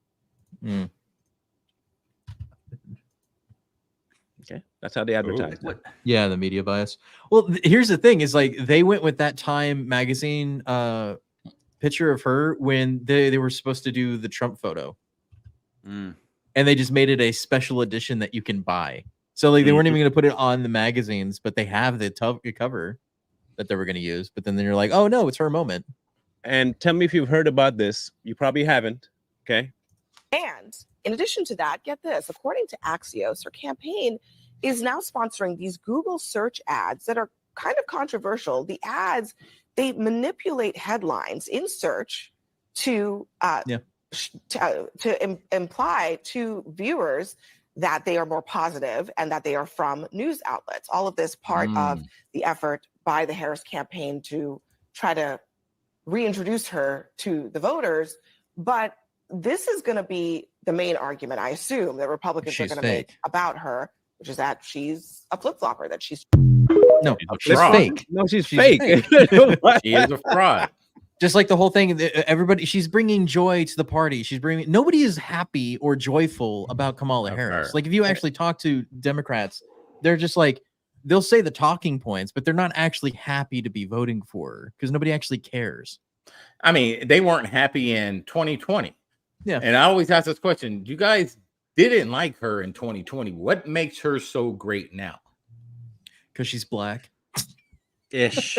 Okay, that's how they advertise. Yeah, the media bias. Well, here's the thing: is like they went with that Time magazine picture of her when they were supposed to do the Trump photo, and they just made it a special edition that you can buy. So like they weren't even going to put it on the magazines, but they have the cover that they were going to use. But then you're like, oh no, it's her moment. And tell me if you've heard about this. You probably haven't. Okay. And in addition to that, get this, according to Axios, her campaign is now sponsoring these Google search ads that are kind of controversial. The ads, they manipulate headlines in search to imply to viewers that they are more positive and that they are from news outlets. All of this part of the effort by the Harris campaign to try to reintroduce her to the voters. But this is going to be the main argument, I assume, that Republicans are going to make about her, which is that she's a flip-flopper, that she's No, she's fake. No, she's fake. She is a fraud. Just like the whole thing, everybody, she's bringing joy to the party. Nobody is happy or joyful about Kamala Harris. Like, if you actually talk to Democrats, they're just like, they'll say the talking points, but they're not actually happy to be voting for her because nobody actually cares. I mean, they weren't happy in 2020. Yeah. And I always ask this question: you guys didn't like her in 2020. What makes her so great now? Because she's black. Ish.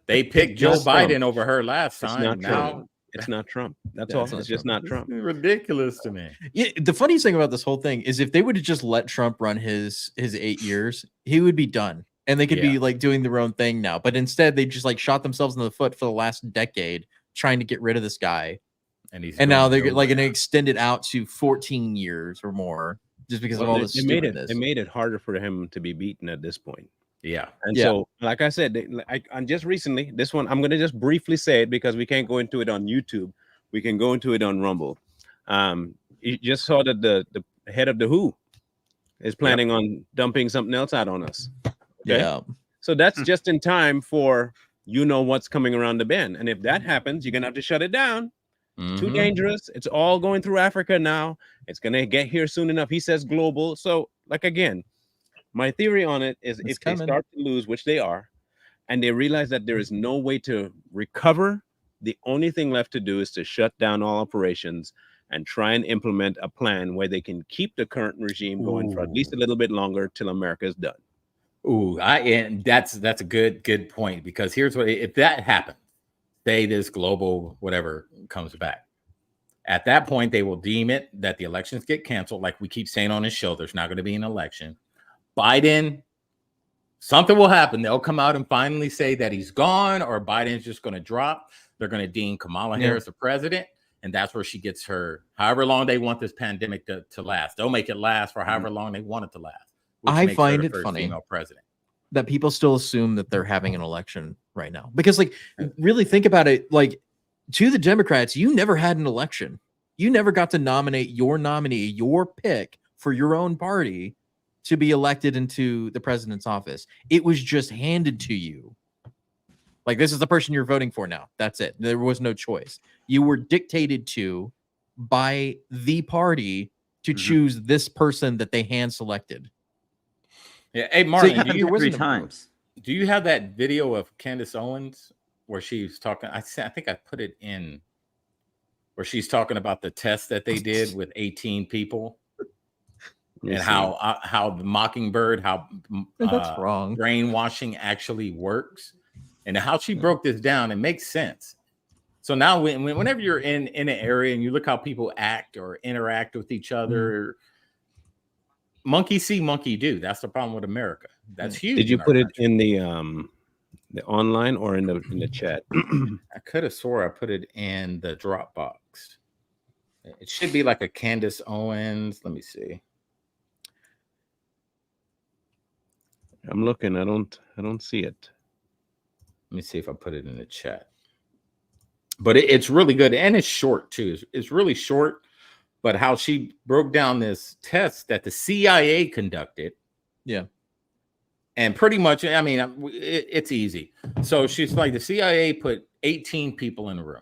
They picked Joe Biden over her last time. Now it's not Trump. That's all. It's just not Trump. Ridiculous to me. Yeah, the funniest thing about this whole thing is if they would have just let Trump run his 8 years, he would be done. And they could be like doing their own thing now. But instead, they just like shot themselves in the foot for the last decade trying to get rid of this guy. And now they're like going to extend it out to 14 years or more just because of all this stupidness. It made it harder for him to be beaten at this point. Yeah. And so, like I said, and just recently, this one, I'm going to just briefly say it because we can't go into it on YouTube. We can go into it on Rumble. You just saw that the head of the WHO is planning on dumping something else out on us. Okay? Yeah. So that's just in time for what's coming around the bend. And if that happens, you're going to have to shut it down. Too dangerous. It's all going through Africa now. It's going to get here soon enough. He says global. So, like, again, my theory on it is if they start to lose, which they are, and they realize that there is no way to recover, the only thing left to do is to shut down all operations and try and implement a plan where they can keep the current regime going for at least a little bit longer till America's done. And that's a good point, because here's what, if that happens, say this global whatever comes back, at that point they will deem it that the elections get canceled. Like we keep saying on this show, there's not going to be an election. Biden, something will happen. They'll come out and finally say that he's gone, or Biden's just going to drop. They're going to deem Kamala Harris the president, and that's where she gets her however long they want this pandemic to last. They'll make it last for however long they want it to last. I find it funny president. that people still assume that they're having an election right now, because like really think about it, like to the Democrats, you never had an election. You never got to nominate your nominee, your pick for your own party to be elected into the president's office. It was just handed to you. Like, this is the person you're voting for now. That's it. There was no choice. You were dictated to by the party to choose this person that they hand selected. Yeah. Hey, Martin, So do you have that video of Candace Owens where she's talking? I think I put it in where she's talking about the test that they did with 18 people. And how the Mockingbird, how that's wrong, brainwashing actually works, and how she broke this down. It makes sense. So now, whenever you're in an area and you look how people act or interact with each other, monkey see, monkey do. That's the problem with America. That's huge. Did you put it in the online or in the chat? I could have swore I put it in the Dropbox. It should be like a Candace Owens. Let me see. I'm looking. I don't see it. Let me see if I put it in the chat. But it's really good, and it's short too. It's really short. But how she broke down this test that the CIA conducted. Yeah. And pretty much, I mean, it's easy. So she's like, the CIA put 18 people in a room.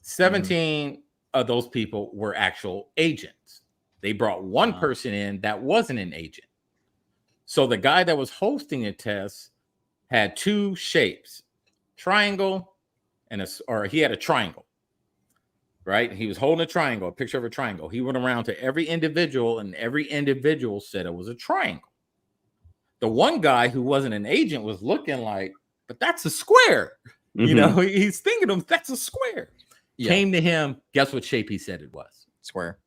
17 of those people were actual agents. They brought one person in that wasn't an agent. So the guy that was hosting the test had two shapes, triangle or he had a triangle, right? He was holding a triangle, a picture of a triangle. He went around to every individual, and every individual said it was a triangle. The one guy who wasn't an agent was looking like, but that's a square. You know, he's thinking that's a square. Yeah. Came to him. Guess what shape he said it was? Square.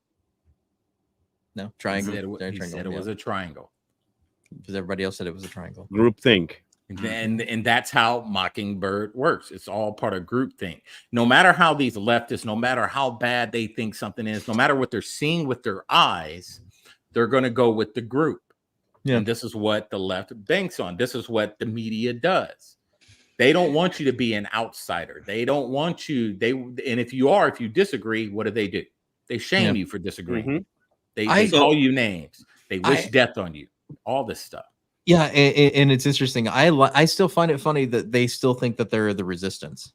No, triangle. He said it was a triangle. Because everybody else said it was a triangle. Groupthink. And that's how Mockingbird works. It's all part of groupthink. No matter how these leftists, no matter how bad they think something is, no matter what they're seeing with their eyes, they're going to go with the group. Yeah. And this is what the left banks on. This is what the media does. They don't want you to be an outsider. They don't want you. And if you disagree, what do? They shame you for disagreeing. They call you names. They wish death on you. All this stuff. Yeah, and it's interesting. I still find it funny that they still think that they're the resistance.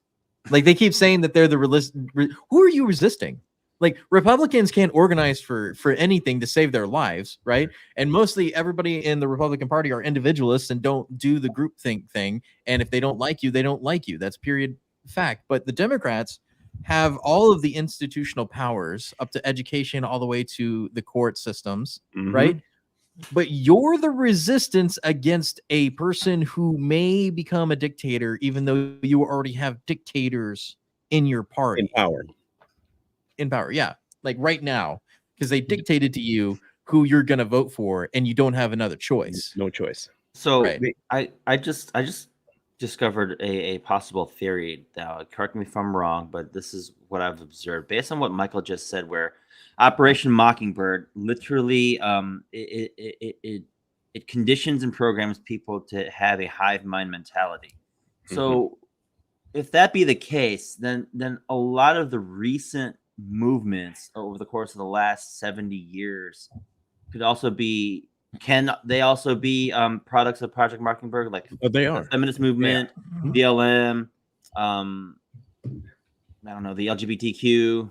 Like they keep saying that they're the who are you resisting? Like Republicans can't organize for anything to save their lives, right? And mostly everybody in the Republican Party are individualists and don't do the groupthink thing. And if they don't like you, they don't like you. That's period fact. But the Democrats have all of the institutional powers up to education all the way to the court systems, right? But you're the resistance against a person who may become a dictator, even though you already have dictators in your party. In power, yeah. Like right now, because they dictated to you who you're going to vote for, and you don't have another choice. No choice. So I just discovered a possible theory. Now, correct me if I'm wrong, but this is what I've observed based on what Michael just said, where Operation Mockingbird literally it conditions and programs people to have a hive mind mentality. So if that be the case, then a lot of the recent movements over the course of the last 70 years could also be products of Project Mockingbird, like they are the feminist movement, BLM, I don't know, the LGBTQ.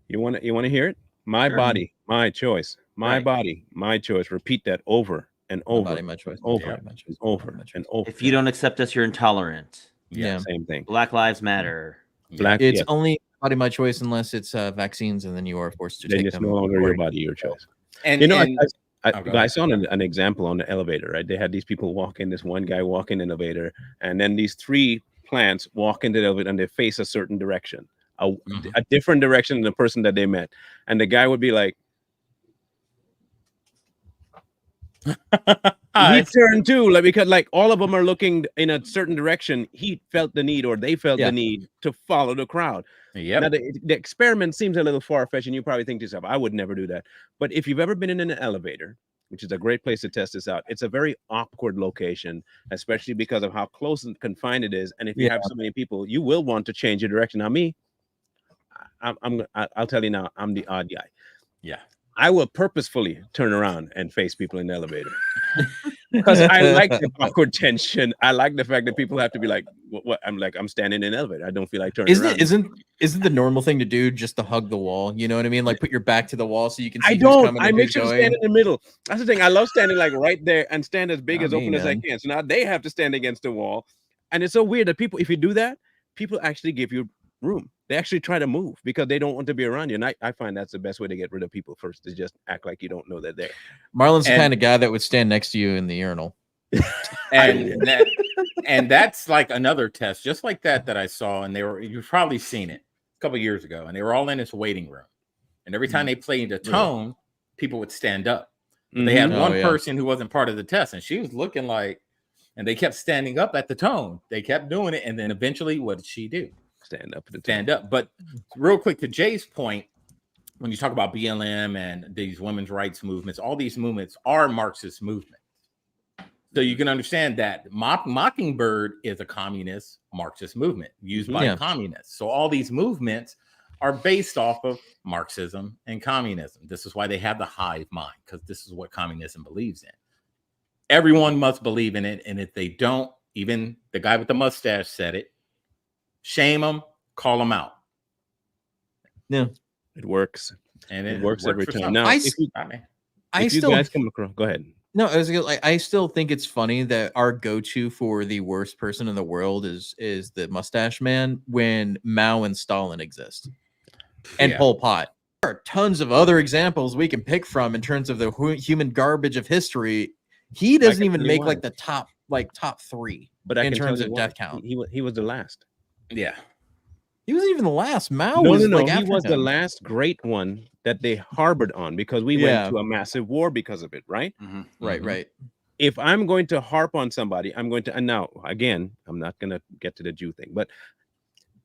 You want to hear it? My body, my choice. My body, my choice. Repeat that over and over. My body, my choice. Over and over and over. If you don't accept us, you're intolerant. Yeah, same thing. Black Lives Matter. It's only body my choice unless it's vaccines, and then you are forced to take them. It's no longer your body, your choice. And I saw an example on the elevator, right? They had these people walk in, this one guy walk in the elevator, and then these three plants walk into the elevator and they face a certain direction, a different direction than the person that they met. And the guy would be like, he turned too, like, because like all of them are looking in a certain direction. He felt the need, or they felt the need to follow the crowd. Now the experiment seems a little far-fetched, and you probably think to yourself, I would never do that. But if you've ever been in an elevator, which is a great place to test this out, it's a very awkward location, especially because of how close and confined it is. And if you have so many people, you will want to change your direction. Now me, I'll tell you now, I'm the odd guy. Yeah. I will purposefully turn around and face people in the elevator because I like the awkward tension. I like the fact that people have to be like, "What?" I'm standing in an elevator. I don't feel like turning around. Isn't the normal thing to do just to hug the wall? You know what I mean? Like put your back to the wall so you can see. I don't. I make sure to stand in the middle. That's the thing. I love standing like right there and stand as big as open as I can. So now they have to stand against the wall, and it's so weird that people, if you do that, people actually give you room. They actually try to move because they don't want to be around you. And I find that's the best way to get rid of people first, is just act like you don't know they're there. Marlon's the kind of guy that would stand next to you in the urinal. And that's like another test, just like that I saw. And you've probably seen it a couple of years ago. And they were all in this waiting room. And every time they played a tone, people would stand up. But they had one person who wasn't part of the test. And she was looking like, and they kept standing up at the tone. They kept doing it. And then eventually, what did she do? Stand up. But real quick, to Jay's point, when you talk about BLM and these women's rights movements, all these movements are Marxist movements. So you can understand that Mockingbird is a communist Marxist movement used by communists. So all these movements are based off of Marxism and communism. This is why they have the hive mind, because this is what communism believes in. Everyone must believe in it. And if they don't, even the guy with the mustache said it, shame them, call them out. Yeah, it works, and it works every time. Now, I still guys come across, go ahead. No, I still think it's funny that our go-to for the worst person in the world is the mustache man when Mao and Stalin exist, and Pol Pot. There are tons of other examples we can pick from in terms of the human garbage of history. He doesn't even make like the top three, but in terms of death count. He was the last. Yeah, he wasn't even the last. Mao no, was he was the last great one that they harbored on, because we went to a massive war because of it, right? Right. If I'm going to harp on somebody, I'm going to, and now again, I'm not going to get to the Jew thing, but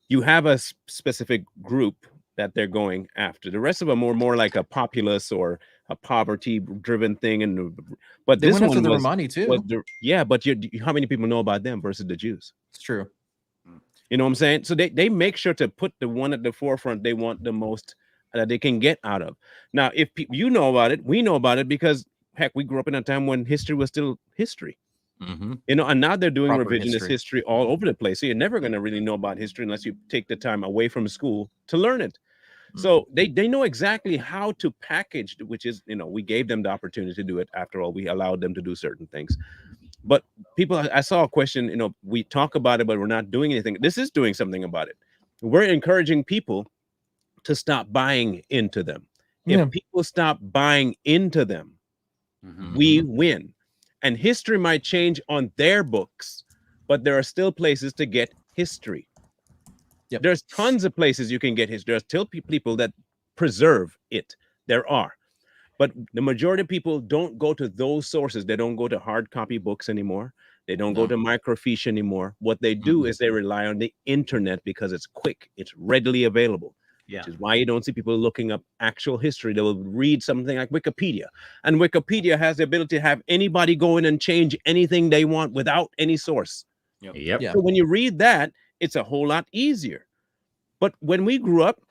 you have a specific group that they're going after. The rest of them are more like a populace or a poverty-driven thing, but They this went after one the was, Romani too. but how many people know about them versus the Jews? It's true. You know what I'm saying? So they make sure to put the one at the forefront they want the most that they can get out of. Now, if you know about it, we know about it because heck, we grew up in a time when history was still history. You know, and now they're doing Proper revisionist history all over the place. So you're never going to really know about history unless you take the time away from school to learn it. So they know exactly how to package, which is, you know, we gave them the opportunity to do it. After all, we allowed them to do certain things. But people, I saw a question, you know, we talk about it, but we're not doing anything. This is doing something about it. We're encouraging people to stop buying into them. If people stop buying into them, we win. And history might change on their books, but there are still places to get history. There's tons of places you can get history. There's still people that preserve it. There are. But the majority of people don't go to those sources. They don't go to hard copy books anymore. They don't go to microfiche anymore. What they do is they rely on the internet because it's quick. It's readily available. Which is why you don't see people looking up actual history. They will read something like Wikipedia. And Wikipedia has the ability to have anybody go in and change anything they want without any source. So when you read that, it's a whole lot easier. But when we grew up,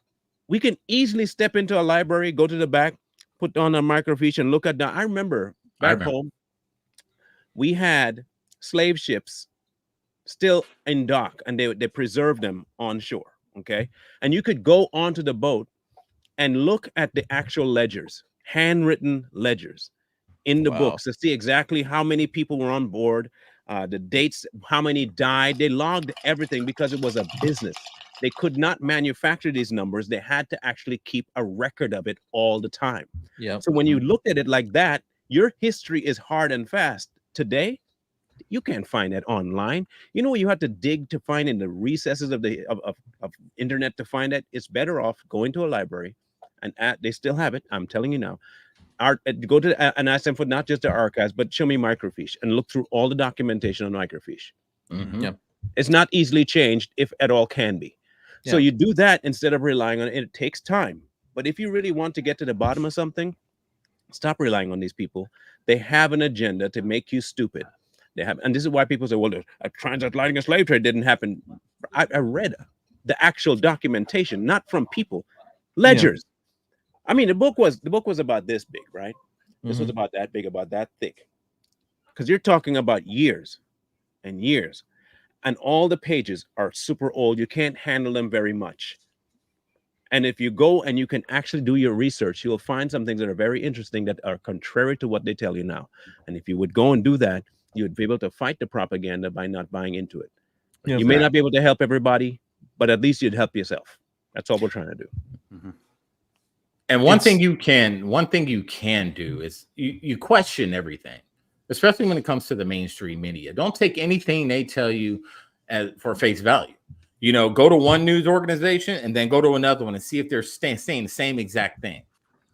we can easily step into a library, go to the back, put on a microfiche and look at that. I remember back home, we had slave ships still in dock and they preserved them on shore. Okay. And you could go onto the boat and look at the actual ledgers, handwritten ledgers in the books to see exactly how many people were on board, the dates, how many died. They logged everything because it was a business. They could not manufacture these numbers. They had to actually keep a record of it all the time. So when you looked at it like that, your history is hard and fast. Today, you can't find that online. You know what you have to dig to find in the recesses of the of internet to find that? It's better off going to a library, and they still have it. I'm telling you now. Go to and ask them for not just the archives, but show me microfiche and look through all the documentation on microfiche. It's not easily changed, if at all can be. So you do that instead of relying on it. It takes time. But if you really want to get to the bottom of something, stop relying on these people. They have an agenda to make you stupid. They have, and this is why people say, well, a transatlantic slave trade didn't happen. I read the actual documentation, not from people, ledgers. I mean, the book was about this big, right? This was about that big, about that thick. Because you're talking about years and years. And all the pages are super old. You can't handle them very much. And if you go and you can actually do your research, you'll find some things that are very interesting that are contrary to what they tell you now. And if you would go and do that, you would be able to fight the propaganda by not buying into it. You may not be able to help everybody, but at least you'd help yourself. That's all we're trying to do. And one thing you can do is you question everything, especially when it comes to the mainstream media. Don't take anything they tell you for face value. You know, go to one news organization and then go to another one and see if they're saying the same exact thing.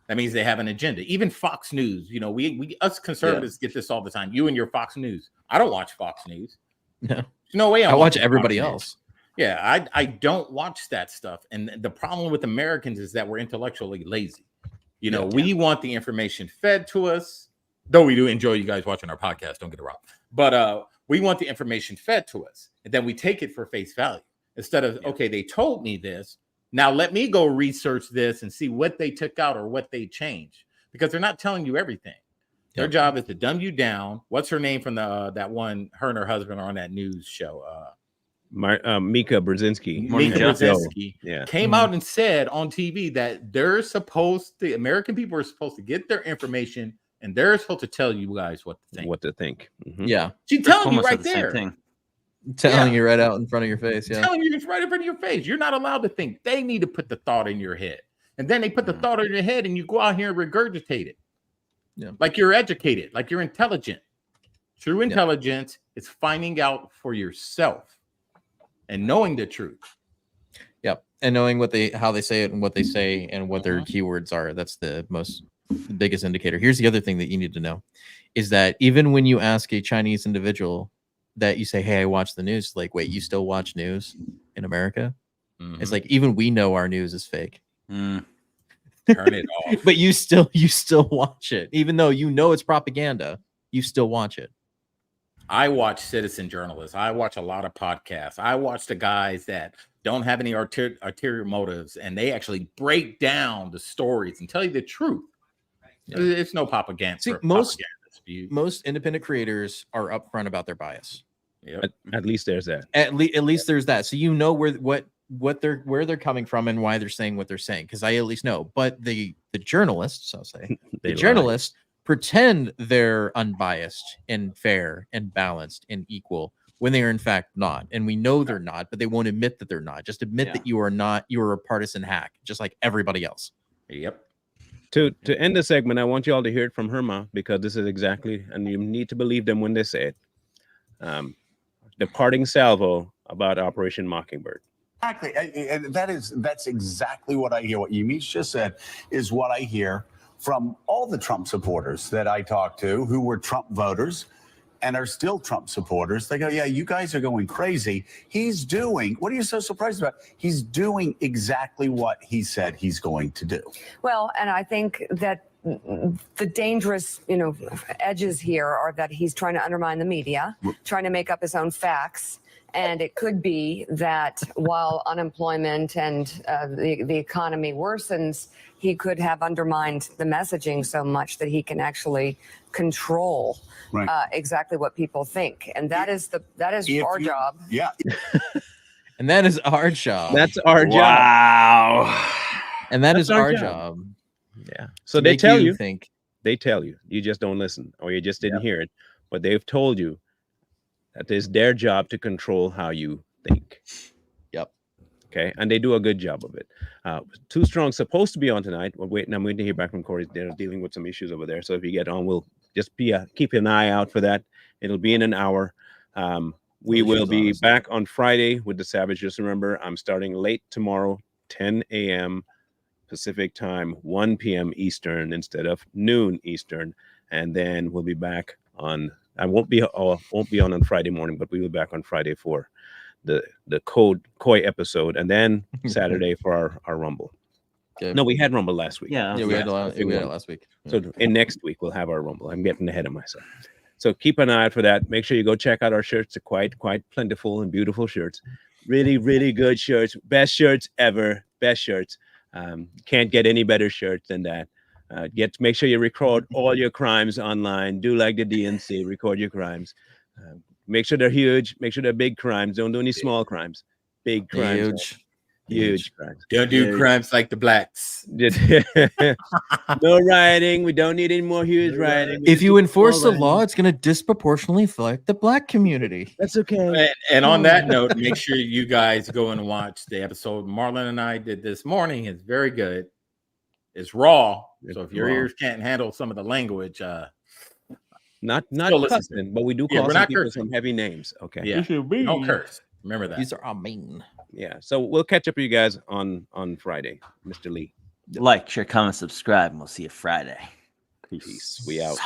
That means they have an agenda. Even Fox News, you know, we us conservatives get this all the time. You and your Fox News. I don't watch Fox News. No, there's no way I watch everybody else. Yeah, I don't watch that stuff. And the problem with Americans is that we're intellectually lazy. You know, we want the information fed to us, though we do enjoy you guys watching our podcast, don't get it wrong. But we want the information fed to us, and then we take it for face value. Instead of, okay, they told me this. Now let me go research this and see what they took out or what they changed, because they're not telling you everything. Their job is to dumb you down. What's her name from that one? Her and her husband are on that news show. Mika Brzezinski. Mika Brzezinski came out and said on TV that the American people are supposed to get their information and they're supposed to tell you guys what to think. Yeah. She's telling you right there. Telling you right out in front of your face. Yeah. Telling you it's right in front of your face. You're not allowed to think. They need to put the thought in your head. And then they put the thought in your head and you go out here and regurgitate it. Yeah. Like you're educated, like you're intelligent. True intelligence is finding out for yourself and knowing the truth. Yep. And knowing how they say it and what they say and what their keywords are. That's the biggest indicator. Here's the other thing that you need to know is that even when you ask a Chinese individual that you say, hey, I watch the news, like, wait, you still watch news in America? It's like, even we know our news is fake. Turn it off. But you still watch it, even though you know it's propaganda. You still watch it. I watch citizen journalists. I watch a lot of podcasts. I watch the guys that don't have any ulterior motives, and they actually break down the stories and tell you the truth. Yeah. It's no propaganda. See, most independent creators are upfront about their bias. Yep. At least there's that. At least there's that. So you know where they're coming from and why they're saying what they're saying, because I at least know. But the journalists, I'll say, the journalists pretend they're unbiased and fair and balanced and equal when they are in fact not. And we know they're not, but they won't admit that they're not. Just admit that you are not. You are a partisan hack, just like everybody else. Yep. To end the segment, I want you all to hear it from her mouth, because this is exactly, and you need to believe them when they say it. The parting salvo about Operation Mockingbird. Exactly. That's exactly what I hear. What Yamiche just said is what I hear from all the Trump supporters that I talk to who were Trump voters and are still Trump supporters. They go, yeah, you guys are going crazy. He's doing, what are you so surprised about? He's doing exactly what he said he's going to do. Well, and I think that the dangerous, edges here are that he's trying to undermine the media, trying to make up his own facts. And it could be that while unemployment and the economy worsens, he could have undermined the messaging so much that he can actually control exactly what people think. And that is our job. Yeah. And that is our job. That's our job. Wow. And that is our job. Yeah. So they tell you, they tell you, you just don't listen, or you just didn't hear it. But they've told you that it's their job to control how you think. Yep. Okay. And they do a good job of it. Too Strong supposed to be on tonight. We're waiting. I'm waiting to hear back from Corey. They're dealing with some issues over there. So if you get on, we'll just keep an eye out for that. It'll be in an hour. We will be back on Friday with the Savage. Just remember, I'm starting late tomorrow, 10 a.m. Pacific time, 1 p.m. Eastern instead of noon Eastern. And then we'll be back on. I won't be on Friday morning, but we will be back on Friday for the Koi episode, and then Saturday for our Rumble. Okay. No, we had Rumble last week. We had it last week. So in next week we'll have our Rumble. I'm getting ahead of myself. So keep an eye out for that. Make sure you go check out our shirts. They're quite plentiful and beautiful shirts. Really, really good shirts. Best shirts ever. Best shirts. Can't get any better shirts than that. Make sure you record all your crimes online. Do like the DNC, record your crimes. Make sure they're huge. Make sure they're big crimes. Don't do any small crimes. Big crimes. Huge crimes. Don't do crimes like the blacks. No rioting. We don't need any more huge rioting. If you enforce the law, it's going to disproportionately affect the black community. That's okay. And on that note, make sure you guys go and watch the episode Marlon and I did this morning. It's very good. It's raw. So if your ears can't handle some of the language, not cussing, but we do call some people some heavy names. Okay. Yeah. Don't curse. Remember that. These are all mean. Yeah. So we'll catch up with you guys on Friday, Mr. Lee. Like, share, comment, subscribe, and we'll see you Friday. Peace. We out.